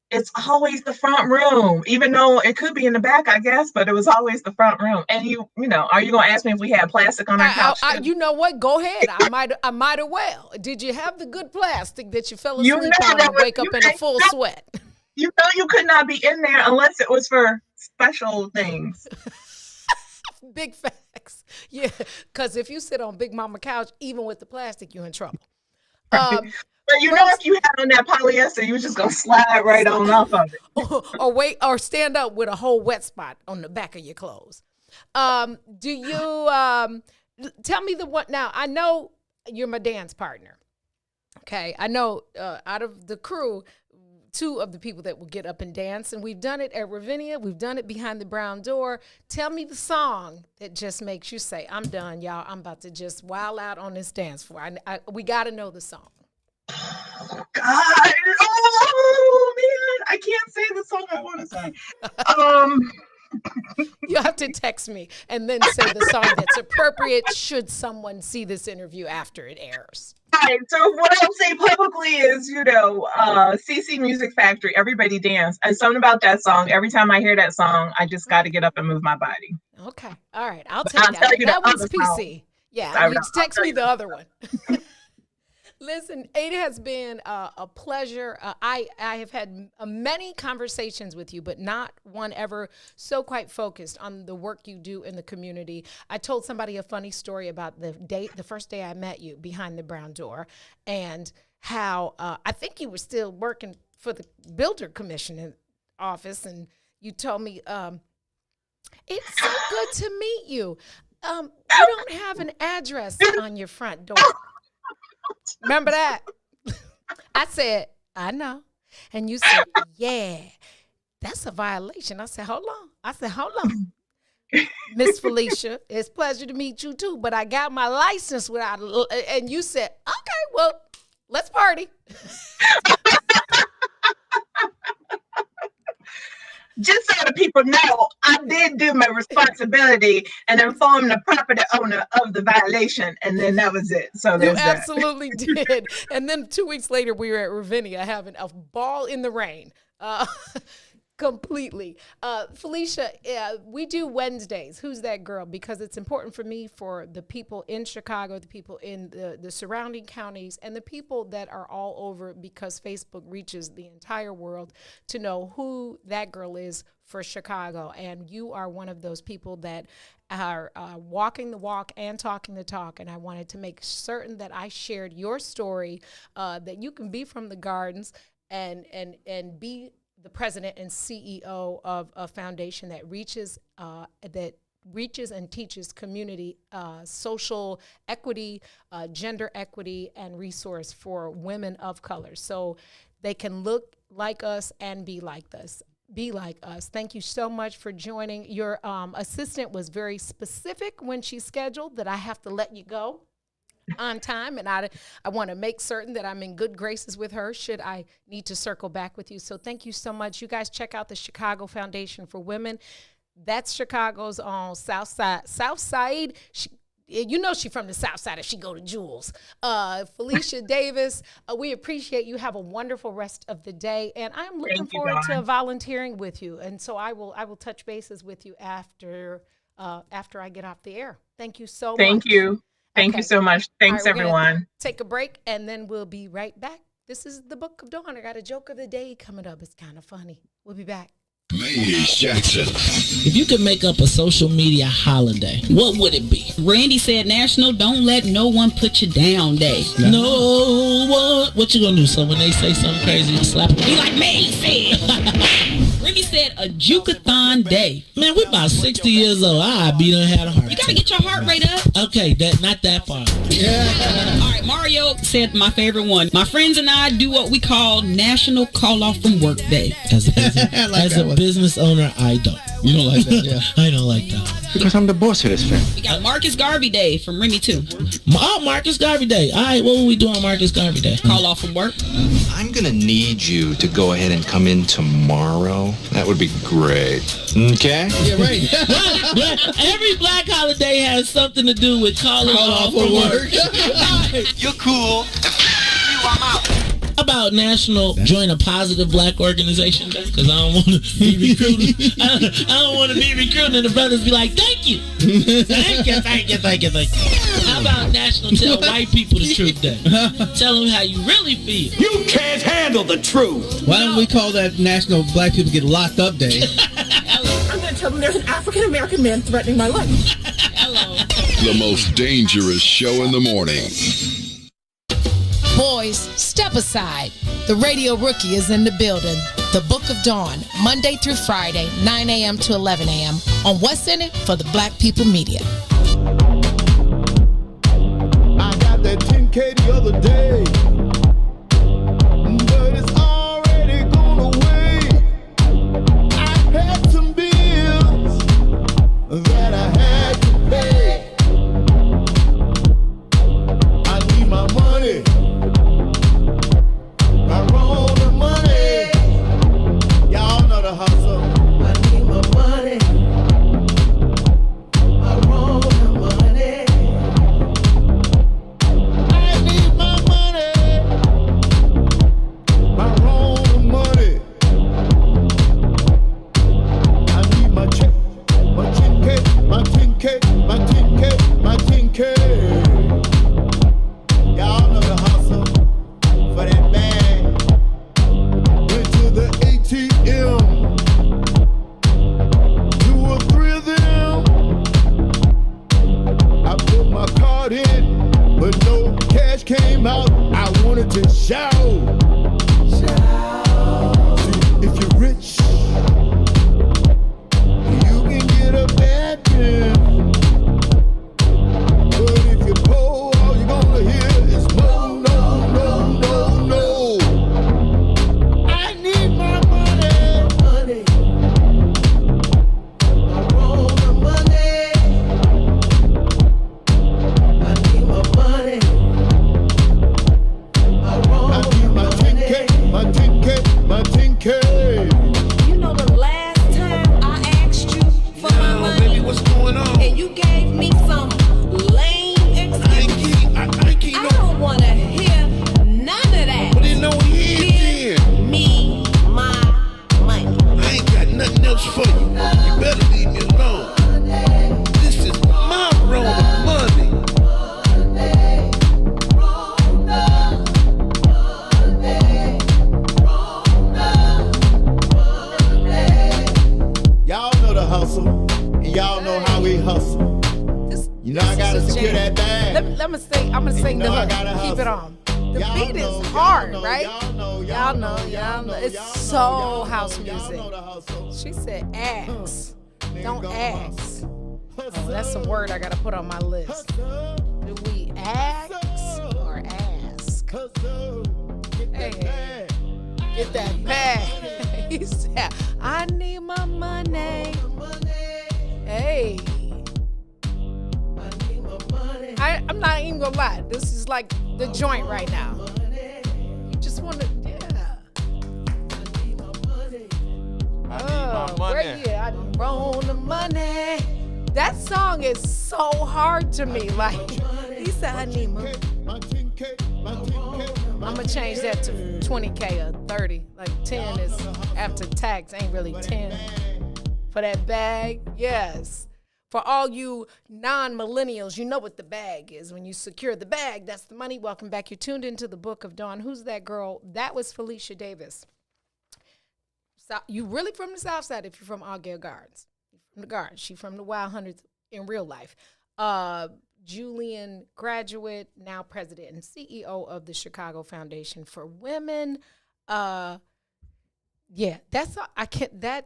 It's always the front room, even though it could be in the back, I guess, but it was always the front room. And are you going to ask me if we had plastic on our couch? You know what? Go ahead. I might have well. Did you have the good plastic that you fell asleep on and wake up in a full sweat? You could not be in there unless it was for special things. Big facts. Yeah, because if you sit on Big Mama couch, even with the plastic, you're in trouble. But if you had on that polyester, you was just gonna slide right on off of it. or stand up with a whole wet spot on the back of your clothes. Do you tell me the one? Now I know you're my dance partner. Okay, I know out of the crew, 2 of the people that will get up and dance, and we've done it at Ravinia. We've done it behind the brown door. Tell me the song that just makes you say, "I'm done, y'all. I'm about to just wild out on this dance floor." We got to know the song. God, oh man, I can't say the song I want to say. You have to text me and then say the song that's appropriate should someone see this interview after it airs. All right, so what I'll say publicly is, CC Music Factory, Everybody Dance. And something about that song, every time I hear that song, I just got to get up and move my body. Okay, all right, I'll take that. That one's PC. Song. Yeah, you text me the other one. Listen, it has been a pleasure. I have had many conversations with you, but not one ever so quite focused on the work you do in the community. I told somebody a funny story about the first day I met you behind the brown door, and how I think you were still working for the Builder Commission office, and you told me, "It's so good to meet you. You don't have an address on your front door." Remember that? I said, "I know." And you said, "Yeah, that's a violation." I said, hold on. Miss Felicia, it's a pleasure to meet you too, but I got my license without and you said, "Okay, well, let's party." Just so the people know, I did do my responsibility and inform the property owner of the violation, and then that was it. So you absolutely did. And then 2 weeks later, we were at Ravinia having a ball in the rain. Completely. Felicia, we do Wednesdays. Who's that girl? Because it's important for me, for the people in Chicago, the people in the surrounding counties, and the people that are all over, because Facebook reaches the entire world, to know who that girl is for Chicago. And you are one of those people that are walking the walk and talking the talk. And I wanted to make certain that I shared your story, that you can be from the Gardens and be the president and CEO of a foundation that reaches and teaches community social equity, gender equity, and resource for women of color, so they can look like us and be like us. Thank you so much for joining. Your assistant was very specific when she scheduled that I have to let you go on time, and I want to make certain that I'm in good graces with her should I need to circle back with you. So thank you so much. You guys check out the Chicago Foundation for Women. That's Chicago's on South Side. She from the South Side if she go to Jules. Felicia Davis, we appreciate you. Have a wonderful rest of the day, and I'm looking forward to volunteering with you. And so I will touch bases with you after I get off the air. Thank you so much. Thank you. Thank you so much. Thanks, everyone. Take a break, and then we'll be right back. This is the Book of Dawn. I got a joke of the day coming up. It's kind of funny. We'll be back. Miss Jackson. If you could make up a social media holiday, what would it be? Randy said National Don't Let No One Put You Down Day. No one. What you gonna do? So when they say something crazy, you slap them? Be like me said. Randy said a Jukathon Day. Man, we're about 60 years old. I done had a heart attack. You gotta get your heart rate up. Okay, not that far. Yeah. All right, Mario said my favorite one. My friends and I do what we call National Call Off from Work Day. As a business owner, I don't. You don't like that, yeah? I don't like that. Because I'm the boss of this family. We got Marcus Garvey Day from Remy too. Oh, Marcus Garvey Day. All right, what will we do on Marcus Garvey Day? Call off from work. I'm going to need you to go ahead and come in tomorrow. That would be Great. Okay. Yeah, right. Every black holiday has something to do with calling off from work. You're cool. I'm out. How about National Join a Positive Black Organization Day? Because I don't want to be recruited. I don't want to be recruited and the brothers be like, thank you. Thank you. How about National Tell White People the Truth Day? Tell them how you really feel. You can't handle the truth. Why don't we call that National Black People Get Locked Up Day? I'm going to tell them there's an African American man threatening my life. Hello. The most dangerous show in the morning. Boys, step aside. The Radio Rookie is in the building. The Book of Dawn, Monday through Friday, 9 a.m. to 11 a.m. on What's In It for the Black People Media. I got that 10K the other day, but it's already gone away. I had some bills that I had to pay. I need my money. I roll the money. Y'all know the hustle. I need my money. I roll the money. I need my money. I roll the money. I need my check, my 10K, my 10K, my 10K, my 10K. Y'all know the hustle for that bag. Went to the ATM, 2 or 3 of them. I put my card in, but no cash came out. I wanted to shout. See, if you're rich, you can get a bad bill. But if you're poor, all you're gonna hear is no, no, no, no, no. I need my money. I roll the money. I need my money. I need my 10K, my 10K, my 10K. You know the last time I asked you for my money, Baby, what's going on? and you gave me some lame excuse. I I don't want to hear none of that. But ain't no here Give then. me my money. I ain't got nothing else for you. You better leave me alone. This is my roll of money. Y'all know the hustle, and y'all know how we hustle. You know I gotta secure that bag. Let me sing. I'm gonna sing know the I hook. gotta Keep it hustle. on. The Y'all beat know, is y'all hard, know, right? y'all know. Y'all know. It's y'all so know, house y'all music. know the hustle. She said ask. Don't Nigga, ask. hustle. Oh, that's a word I gotta put on my list. Hustle. Do we ask or ask? Hustle. Get that Hey. bag. Get that bag. He said, I need my money. Hey. I'm not even gonna lie. This is like the joint right now. You just wanna, yeah. Where you at? I roll the money. That song is so hard to me. Like, he said, I need my. I'm gonna change that to 20K or 30. Like 10 is after tax, ain't really 10. For that bag, yes. For all you non-millennials, you know what the bag is. When you secure the bag, that's the money. Welcome back. You're tuned into the Book of Dawn. Who's that girl? That was Felicia Davis. So, you really from the South Side if you're from Argyle Gardens. From the Gardens. She from the Wild Hundreds in real life. Juilliard graduate, now president and CEO of the Chicago Foundation for Women. Yeah, that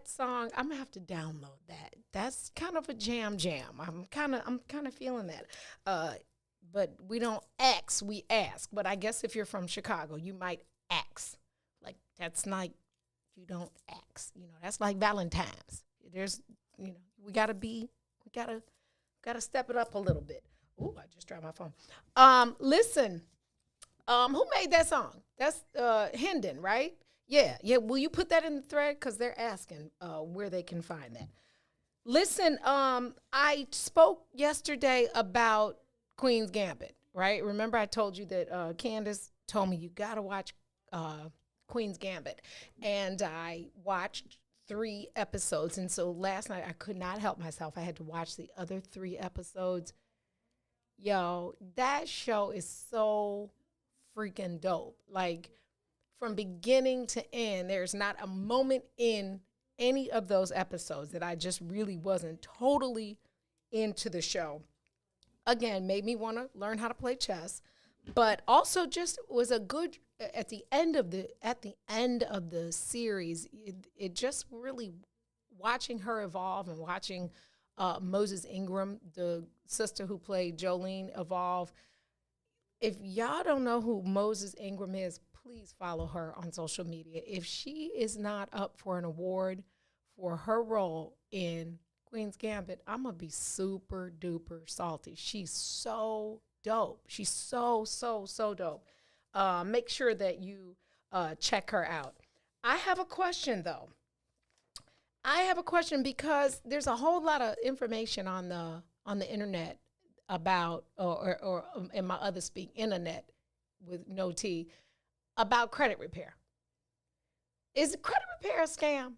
song. I'm gonna have to download that. That's kind of a jam. I'm kind of feeling that. But we don't ask, we ask. But I guess if you're from Chicago, you might ask. Like that's like you don't ask. You know, that's like Valentine's. There's, you know, we gotta step it up a little bit. Ooh, I just dropped my phone. Listen, who made that song? That's Hendon, right? Yeah. Will you put that in the thread? Because they're asking where they can find that. Listen, I spoke yesterday about Queen's Gambit, right? Remember I told you that Candace told me you got to watch Queen's Gambit. And I watched 3 episodes. And so last night I could not help myself. I had to watch the other 3 episodes. Yo, that show is so freaking dope. Like, from beginning to end, there's not a moment in any of those episodes that I just really wasn't totally into the show. Again, made me want to learn how to play chess, but also just was a good at the end of the series. It just really watching her evolve and watching Moses Ingram, the sister who played Jolene, evolve. If y'all don't know who Moses Ingram is, please follow her on social media. If she is not up for an award for her role in Queen's Gambit, I'm going to be super duper salty. She's so dope. She's so dope. Make sure that you check her out. I have a question, though. Because there's a whole lot of information on the internet about, or in my other speak, internet with no T, about credit repair. Is credit repair a scam?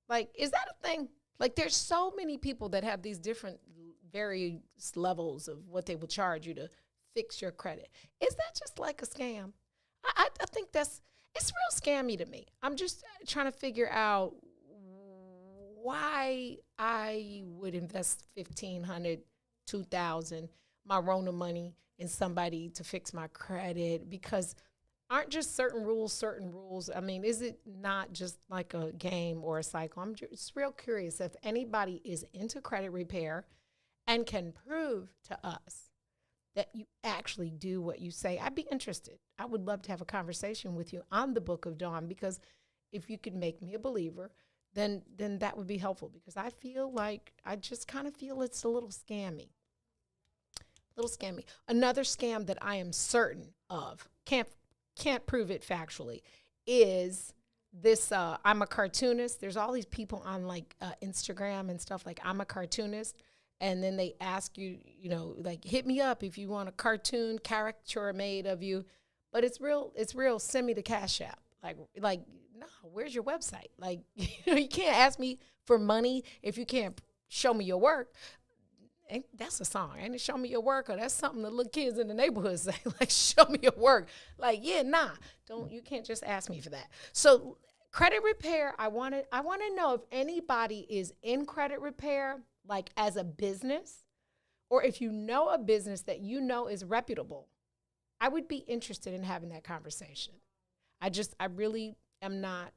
Like, is that a thing? Like, there's so many people that have these different various levels of what they will charge you to fix your credit. Is that just like a scam? I think it's real scammy to me. I'm just trying to figure out why I would invest $1,500, $2,000, my Rona money in somebody to fix my credit, because aren't just certain rules? I mean, is it not just like a game or a cycle? I'm just real curious if anybody is into credit repair and can prove to us that you actually do what you say. I'd be interested. I would love to have a conversation with you on the Book of Dawn, because if you could make me a believer, then that would be helpful, because I just kind of feel it's a little scammy. Another scam that I am certain of, can't prove it factually, is this, I'm a cartoonist. There's all these people on like Instagram and stuff like, I'm a cartoonist. And then they ask you, like, hit me up if you want a cartoon caricature made of you. But it's real, send me the Cash App. Like, no, where's your website? Like, you can't ask me for money if you can't show me your work. That's a song. Ain't it Show Me Your Work? Or that's something the little kids in the neighborhood say, like, show me your work. Like, yeah, nah, you can't just ask me for that. So credit repair, I want to know if anybody is in credit repair, like as a business, or if you know a business that you know is reputable. I would be interested in having that conversation. I really am not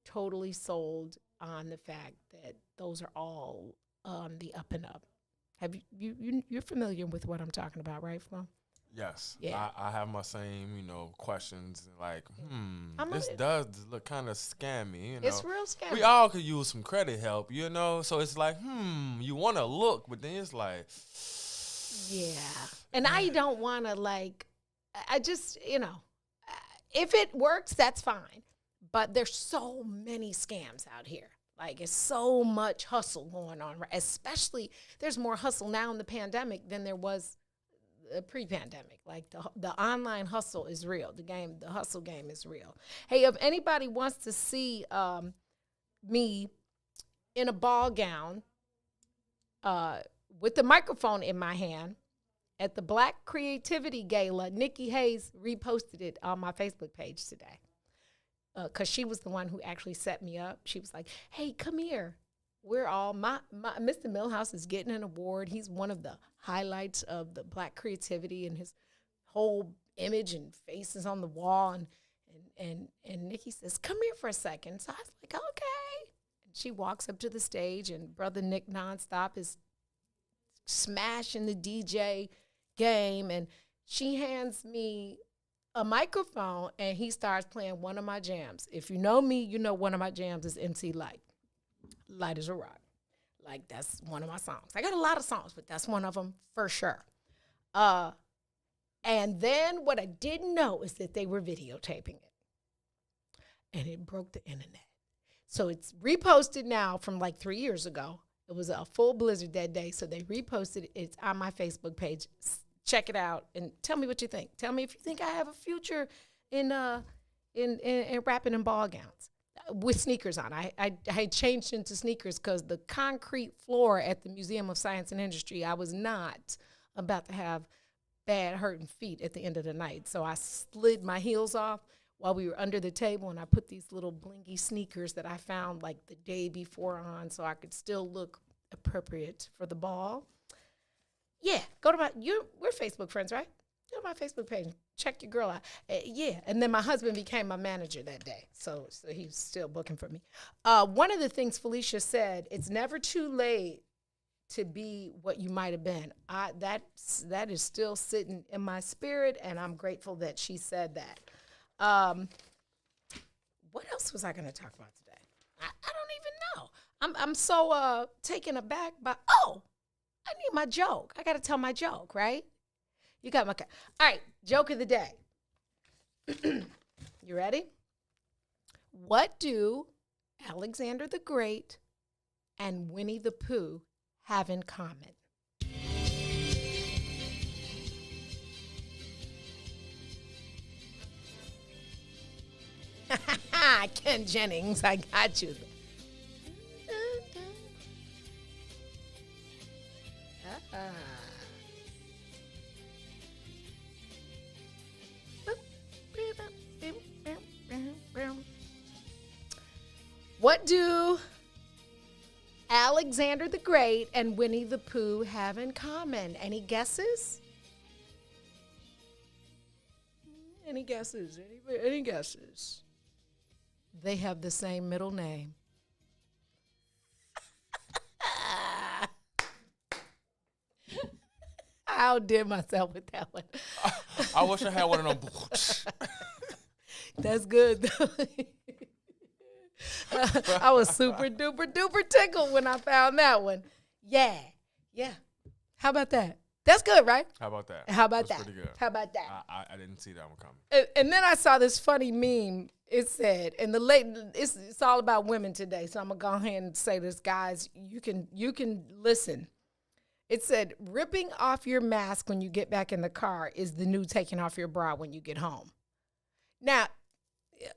totally sold on the fact that those are all the up and up. Have you're familiar with what I'm talking about, right, Flo? Yes. Yeah. I have my same, questions. Like, this does look kind of scammy. It's real scammy. We all could use some credit help, So it's like, you want to look, but then it's like, yeah. And I don't want to I just, if it works, that's fine. But there's so many scams out here. Like, it's so much hustle going on, especially there's more hustle now in the pandemic than there was pre-pandemic. Like, the online hustle is real. The hustle game is real. Hey, if anybody wants to see me in a ball gown with the microphone in my hand at the Black Creativity Gala, Nikki Hayes reposted it on my Facebook page today. Because she was the one who actually set me up. She was like, hey, come here. We're all, Mr. Milhouse is getting an award. He's one of the highlights of the Black creativity, and his whole image and face is on the wall. And Nikki says, come here for a second. So I was like, okay. And she walks up to the stage, and Brother Nick Nonstop is smashing the DJ game. And she hands me a microphone, and he starts playing one of my jams. If you know me, you know one of my jams is MC Light. Light as a Rock. Like, that's one of my songs. I got a lot of songs, but that's one of them for sure. And then what I didn't know is that they were videotaping it. and it broke the internet. So it's reposted now from like 3 years ago. It was a full blizzard that day, so they reposted it. It's on my Facebook page. Check it out and tell me what you think. Tell me if you think I have a future in rapping in ball gowns with sneakers on. I changed into sneakers because the concrete floor at the Museum of Science and Industry, I was not about to have bad hurting feet at the end of the night. So I slid my heels off while we were under the table, and I put these little blingy sneakers that I found like the day before on so I could still look appropriate for the ball. Yeah, go to we're Facebook friends, right? Go to my Facebook page, check your girl out. Yeah, and then my husband became my manager that day, so he's still booking for me. One of the things Felicia said, it's never too late to be what you might have been. That is still sitting in my spirit, and I'm grateful that she said that. What else was I going to talk about today? I don't even know. I'm so taken aback by, I need my joke. I got to tell my joke, right? You got my, all right, joke of the day. You ready? What do Alexander the Great and Winnie the Pooh have in common? Ken Jennings, I got you. What do Alexander the Great and Winnie the Pooh have in common? Any guesses? Any guesses? Any guesses? They have the same middle name. I outdid myself with that one. I wish I had one of them. That's good, though. I was super duper duper tickled when I found that one. Yeah. How about that? That's good, right? How about that? That's pretty good. How about that? I didn't see that one coming. And then I saw this funny meme. It said, and it's all about women today, so I'm gonna go ahead and say this, guys. You can listen. It said, ripping off your mask when you get back in the car is the new taking off your bra when you get home. Now,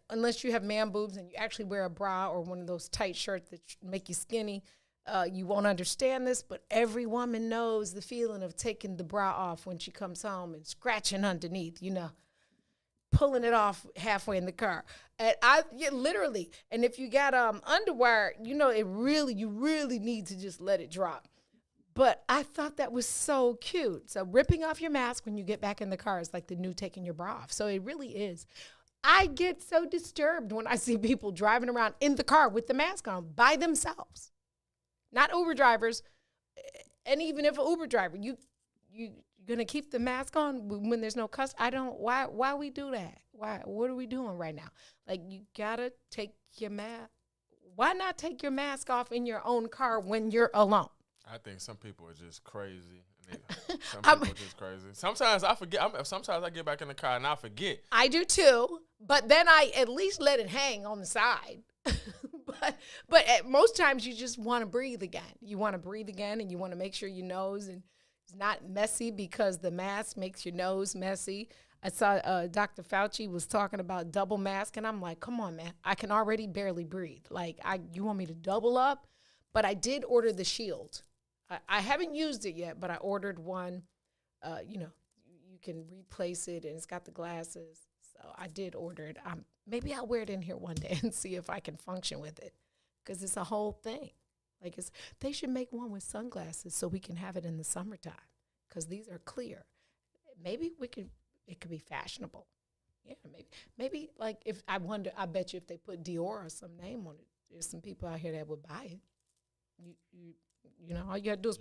unless you have man boobs and you actually wear a bra or one of those tight shirts that make you skinny, you won't understand this, but every woman knows the feeling of taking the bra off when she comes home and scratching underneath, pulling it off halfway in the car. And literally, and if you got underwear, you really need to just let it drop. But I thought that was so cute. So ripping off your mask when you get back in the car is like the new taking your bra off. So it really is. I get so disturbed when I see people driving around in the car with the mask on by themselves. Not Uber drivers. And even if an Uber driver, you're going to keep the mask on when there's no why we do that? What are we doing right now? Like, you got to take your mask. Why not take your mask off in your own car when you're alone? I think some people are just crazy. Some people are just crazy. Sometimes I forget. Sometimes I get back in the car and I forget. I do too, but then I at least let it hang on the side. but at most times you just want to breathe again. You want to breathe again, and you want to make sure your nose is not messy because the mask makes your nose messy. I saw Dr. Fauci was talking about double mask, and I'm like, come on, man. I can already barely breathe. Like, you want me to double up? But I did order the shield. I haven't used it yet, but I ordered one. You can replace it, and it's got the glasses. So I did order it. Maybe I'll wear it in here one day and see if I can function with it, because it's a whole thing. Like, they should make one with sunglasses so we can have it in the summertime, because these are clear. Maybe it could be fashionable. Yeah, maybe like I bet you if they put Dior or some name on it, there's some people out here that would buy it. All you gotta do is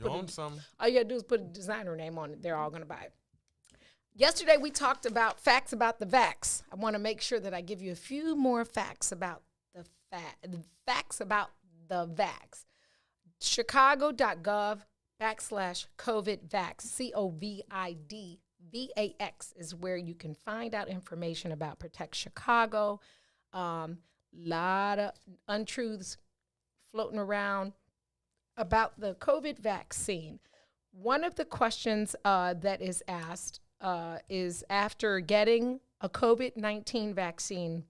put a designer name on it. They're all gonna buy it. Yesterday we talked about facts about the vax. I want to make sure that I give you a few more facts about the facts about the vax. Chicago.gov/COVID-vax, COVID-VAX is where you can find out information about Protect Chicago. lot of untruths floating around about the COVID vaccine. One of the questions that is asked is after getting a COVID-19 vaccine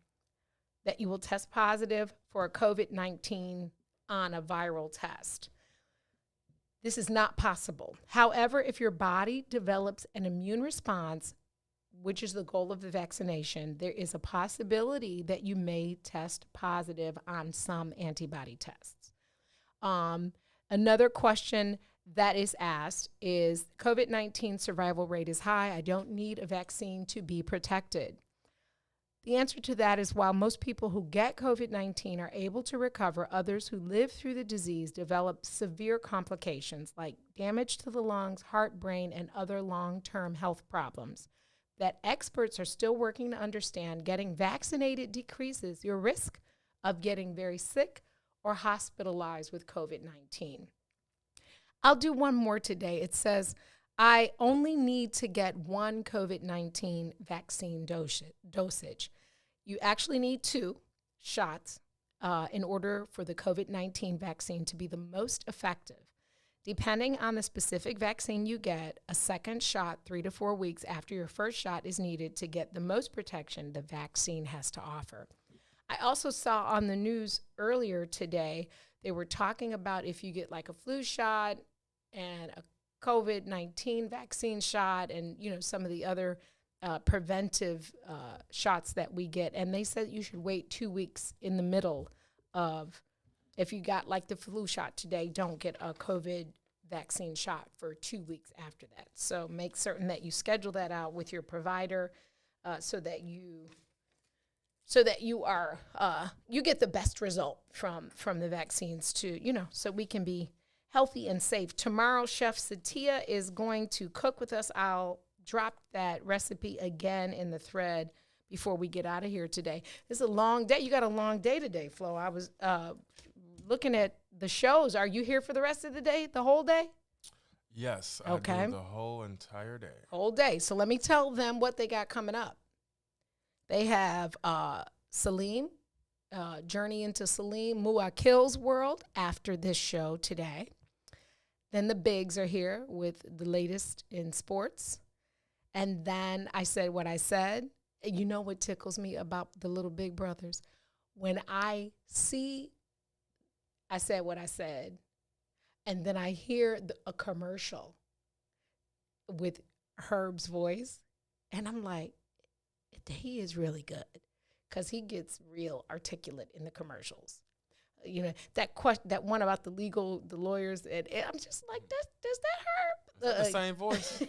that you will test positive for a COVID-19 on a viral test. This is not possible. However, if your body develops an immune response, which is the goal of the vaccination, there is a possibility that you may test positive on some antibody tests. Another question that is asked is COVID-19 survival rate is high. I don't need a vaccine to be protected. The answer to that is while most people who get COVID-19 are able to recover, others who live through the disease develop severe complications like damage to the lungs, heart, brain, and other long-term health problems that experts are still working to understand. Getting vaccinated decreases your risk of getting very sick or hospitalized with COVID-19. I'll do one more today. It says, I only need to get one COVID-19 vaccine dosage. You actually need 2 shots in order for the COVID-19 vaccine to be the most effective. Depending on the specific vaccine you get, a second shot 3 to 4 weeks after your first shot is needed to get the most protection the vaccine has to offer. I also saw on the news earlier today, they were talking about if you get like a flu shot and a COVID-19 vaccine shot and, some of the other preventive shots that we get. And they said you should wait 2 weeks in the middle of, if you got like the flu shot today, don't get a COVID vaccine shot for 2 weeks after that. So make certain that you schedule that out with your provider so that you are you get the best result from the vaccines so we can be healthy and safe. Tomorrow, Chef Satia is going to cook with us. I'll drop that recipe again in the thread before we get out of here today. It's a long day. You got a long day today, Flo. I was looking at the shows. Are you here for the rest of the day, the whole day? Yes, okay. I do the whole entire day. Whole day. So let me tell them what they got coming up. They have Salim, Journey into Salim, Muakil's World after this show today. Then the Bigs are here with the latest in sports. And then I said what I said. You know what tickles me about the little Big Brothers? When I said what I said, and then I hear a commercial with Herb's voice, and I'm like, he is really good because he gets real articulate in the commercials. That one about the lawyers, and I'm just like, does that Herb? The same voice.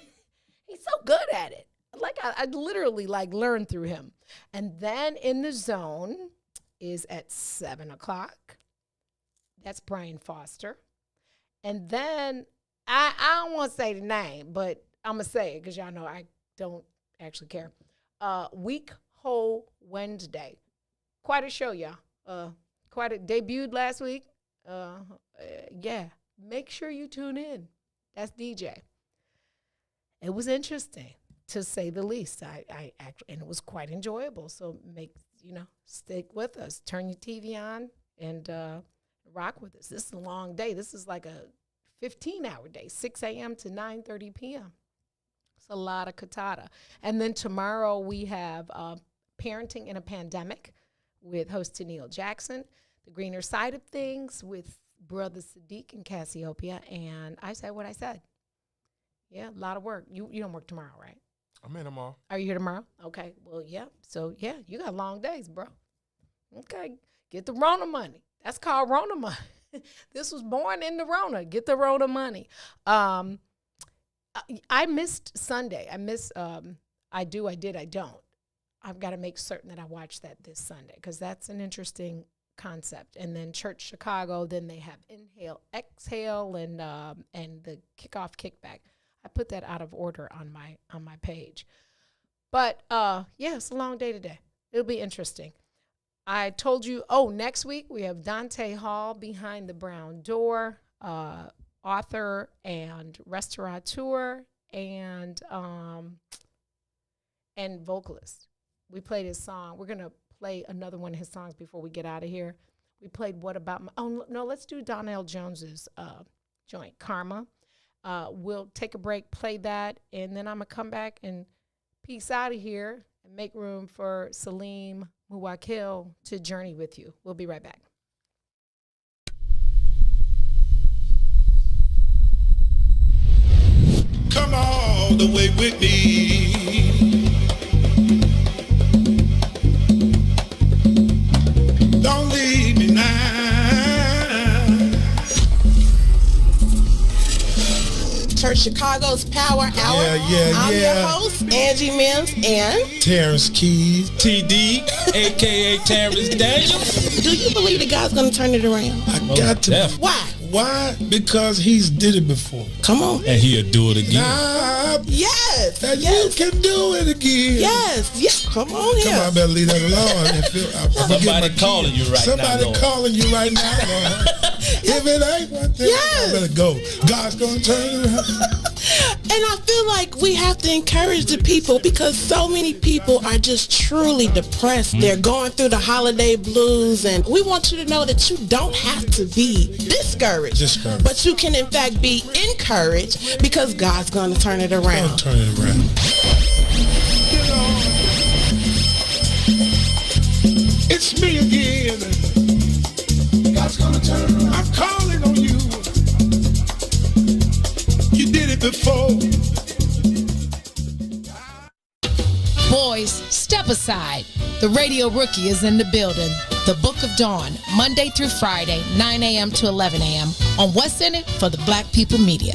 He's so good at it. Like I literally learned through him. And then In the Zone is at 7:00. That's Brian Foster. And then I don't want to say the name, but I'm gonna say it because y'all know I don't actually care. Week Whole Wednesday, quite a show, y'all. Debuted last week. Yeah, make sure you tune in. That's DJ. It was interesting, to say the least. I actually, and it was quite enjoyable. So stick with us. Turn your TV on and rock with us. This is a long day. This is like a 15-hour day, 6 a.m. to 9:30 p.m. It's a lot of katata. And then tomorrow we have Parenting in a Pandemic with host Tennille Jackson, The Greener Side of Things with Brother Sadiq and Cassiopeia, and I said what I said. Yeah, a lot of work. You don't work tomorrow, right? I'm in tomorrow. Are you here tomorrow? Okay, well, yeah. So, yeah, you got long days, bro. Okay, get the Rona money. That's called Rona money. This was born in the Rona. Get the Rona money. I missed Sunday. I did, I don't. I've got to make certain that I watch that this Sunday because that's an interesting concept. And then Church Chicago, then they have Inhale, Exhale, and the Kickoff, Kickback. I put that out of order on my page. But, yeah, it's a long day today. It'll be interesting. I told you, next week we have Dante Hall, Behind the Brown Door, author and restaurateur and vocalist. We played his song. We're going to play another one of his songs before we get out of here. We played What About My... Oh, no, let's do Donnell Jones's joint, Karma. We'll take a break, play that, and then I'm going to come back and peace out of here and make room for Salim Muwakil to journey with you. We'll be right back. Come all the way with me. Don't leave me now. Church Chicago's Power Hour. I'm your host, Angie Mims, and Terrence Keys, TD, a.k.a. Terrence Daniels. Do you believe that God's going to turn it around? I got to. Why? Why? Because he's did it before. Come on. And he'll do it again. Yes. And you can do it again. Yes. Come on here. Come on, I better leave that alone. Somebody calling you right now. Somebody calling you right now, Lord. If it ain't one thing, I better go. God's going to turn it around. And I feel like we have to encourage the people because so many people are just truly depressed. They're going through the holiday blues, and we want you to know that you don't have to be discouraged. But you can, in fact, be encouraged because God's going to turn it around. Turn it around. It's me again. God's going to turn it around. I'm calling on you. You did it before. Boys, step aside. The Radio Rookie is in the building. The Book of Dawn, Monday through Friday, 9 a.m. to 11 a.m. on What's In It for the Black People Media.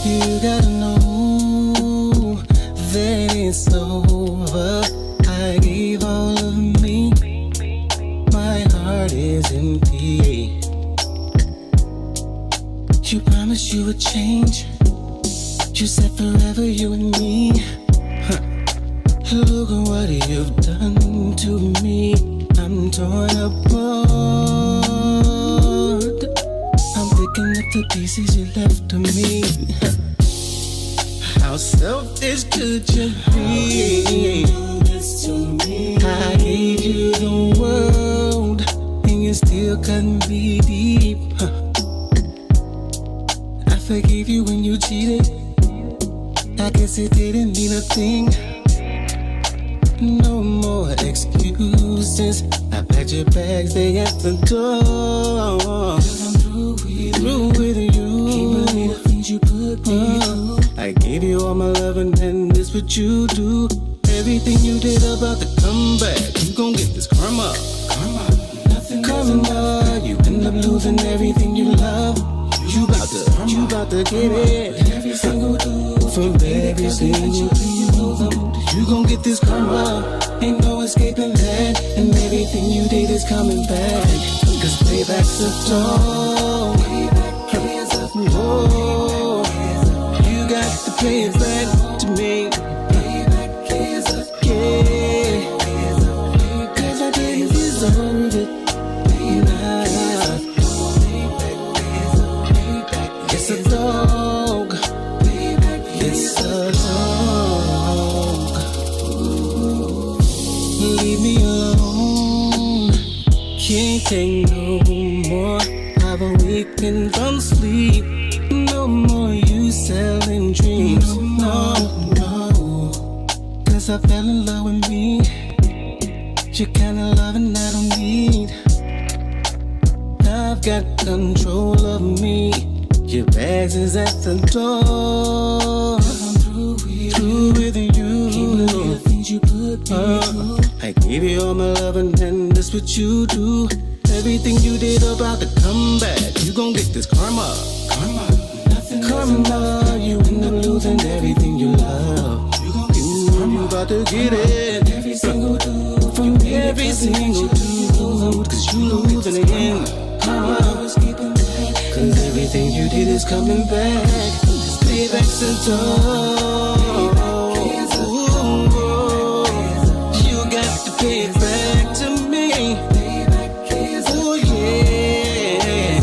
You gotta know that it's over. I gave all of me. My heart is empty. You promised you would change. You said forever, you and me. Look at what you've done to me. I'm torn apart. I'm picking up the pieces you left to me. How selfish could you be? I gave you the world, and you still couldn't be deep. I forgave you when you cheated. I guess it didn't mean a thing. No more excuses. I packed your bags, they at the door. I'm through with you. Can't believe the things you put me through. I gave you all my love and then this what you do. Everything you did about the comeback, you gon' get this karma. Karma, you end up losing everything you love. You about to get it. Every single dude, from every single dude, you gon' get this karma. Ain't no escaping that. And everything you did is coming back. Cause payback's a dog. Oh, you got to pay it back to me. Yeah, cause I didn't deserve it. It's a dog. It's a dog. Leave me alone. Can't take no more. I've awakened from sleep. No more you selling dreams. No. Cause I fell in love with me. Your kind of loving I don't need. I've got control of me. Your bags is at the door. I'm through with you. Can't believe the things you put me through. I gave you all my love and then that's what you do. Everything you did about the comeback, you gon' get this karma. Karma, you end up losing everything you love. You about to get it. Every single dude, from every single dude, cause you losing again. Karma, cause every always coming back. This payback's a dog. You got to pay it back to me. Oh yeah,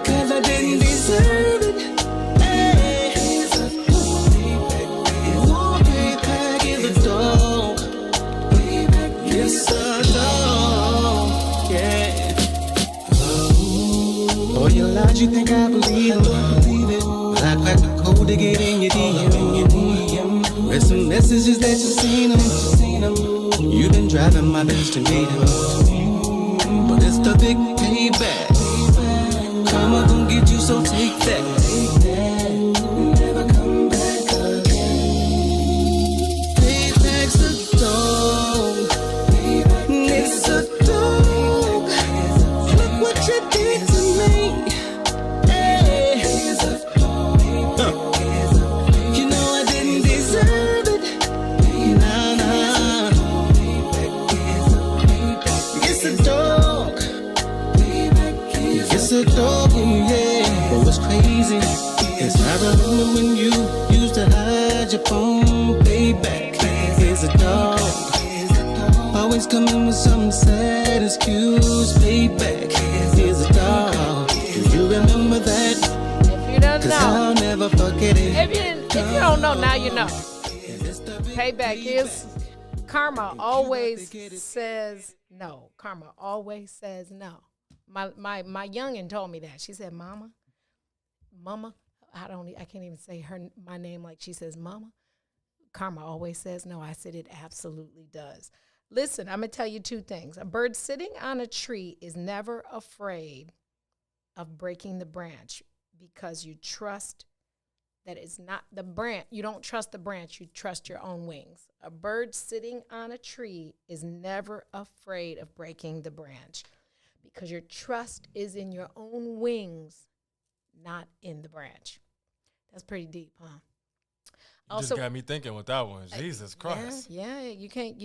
'cause I didn't deserve it. Hey. Oh, payback is a dog. It's a dog. Yeah. Oh, you lied, you think I believe it? But I cracked the code to get in your DM. Read some messages that you seen them. You've been driving my best to meet him. But it's the big payback. Karma gon' get you, so take that. Never come back again. Payback's a dog. It's a dog. Look what you did to me. Hey. You know I didn't deserve it. Nah. It's a dog. It's a dog, yeah. But what's crazy is I remember when you used to hide your phone. Payback is a dog. Always coming with some sad excuse. Payback is a dog. Do you remember that? If you don't 'Cause know, I'll never forget it. if you don't know, now you know. Payback is karma. Always says no. Karma always says no. My youngin told me that. She said, "Mama, I can't even say my name like she says, Mama. Karma always says no." I said, "It absolutely does." Listen, I'm going to tell you two things. A bird sitting on a tree is never afraid of breaking the branch because you trust that it's not the branch. You don't trust the branch. You trust your own wings. A bird sitting on a tree is never afraid of breaking the branch because your trust is in your own wings, not in the branch. That's pretty deep, huh? Also, just got me thinking with that one. Jesus Christ. Yeah, you can't,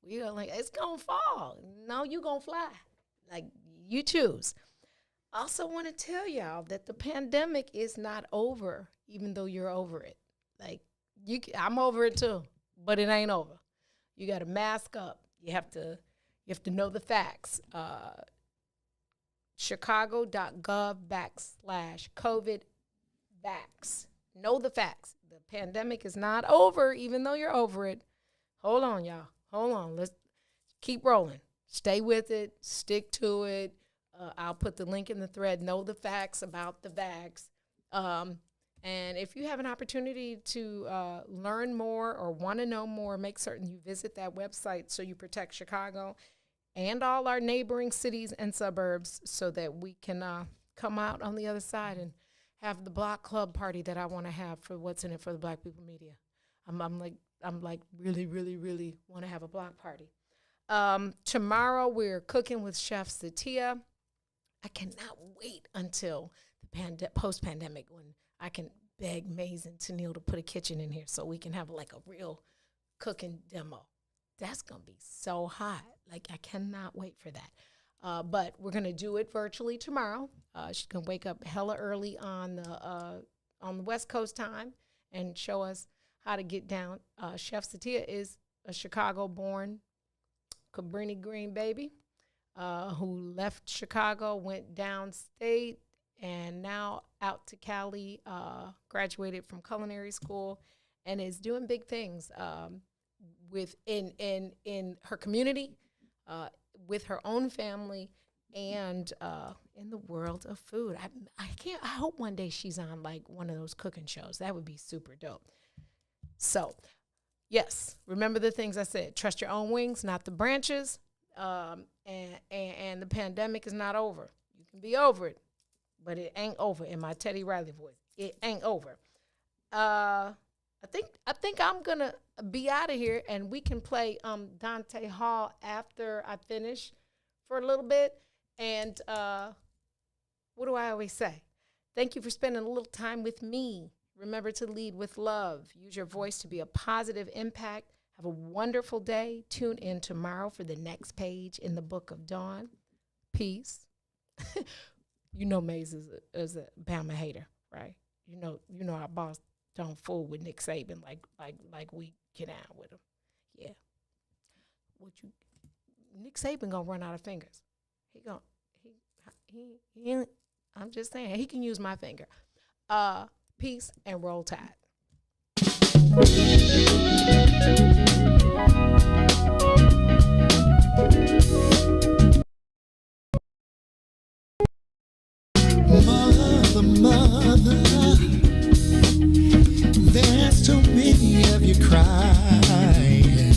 we are like, it's going to fall. No, you going to fly. Like, you choose. Also want to tell y'all that the pandemic is not over, even though you're over it. Like, I'm over it too, but it ain't over. You got to mask up. You have to know the facts. Chicago.gov/COVID-vax. Know the facts. The pandemic is not over, even though you're over it. Hold on, y'all. Hold on. Let's keep rolling. Stay with it. Stick to it. I'll put the link in the thread. Know the facts about the vax. And if you have an opportunity to learn more or want to know more, make certain you visit that website so you protect Chicago and all our neighboring cities and suburbs so that we can come out on the other side and have the block club party that I want to have for What's in It for the Black People Media. I'm like really, really, really want to have a block party. Tomorrow we're cooking with Chef Satia. I cannot wait until the post-pandemic when I can beg Maze and Tennille to put a kitchen in here so we can have like a real cooking demo. That's going to be so hot. Like, I cannot wait for that. But we're going to do it virtually tomorrow. She's going to wake up hella early on the West Coast time and show us how to get down. Chef Satia is a Chicago-born Cabrini Green baby who left Chicago, went downstate, and now out to Cali, graduated from culinary school, and is doing big things in her community, with her own family, and in the world of food. I hope one day she's on like one of those cooking shows. That would be super dope. So, yes, remember the things I said. Trust your own wings, not the branches. And the pandemic is not over. You can be over it, but it ain't over. In my Teddy Riley voice, it ain't over. I think I'm gonna be out of here, and we can play Dante Hall after I finish for a little bit. And what do I always say? Thank you for spending a little time with me. Remember to lead with love. Use your voice to be a positive impact. Have a wonderful day. Tune in tomorrow for the next page in the Book of Dawn. Peace. You know Maze is a Bama hater. right? You know our boss don't fool with Nick Saban like we get out with him. Yeah. Nick Saban gonna run out of fingers. I'm just saying, he can use my finger. Peace and roll tide. Mother, there's too many of you crying.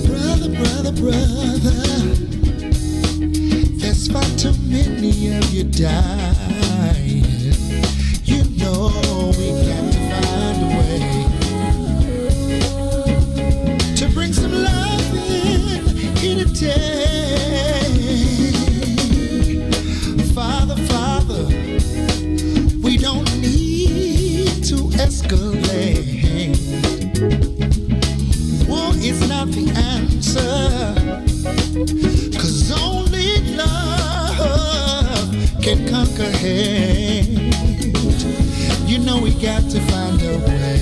Brother, there's far too many of you dying. You know we got to find a way to bring some love in a day. Father, we don't need to escalate. War is not the answer, 'cause only love can conquer hate. You know we got to find a way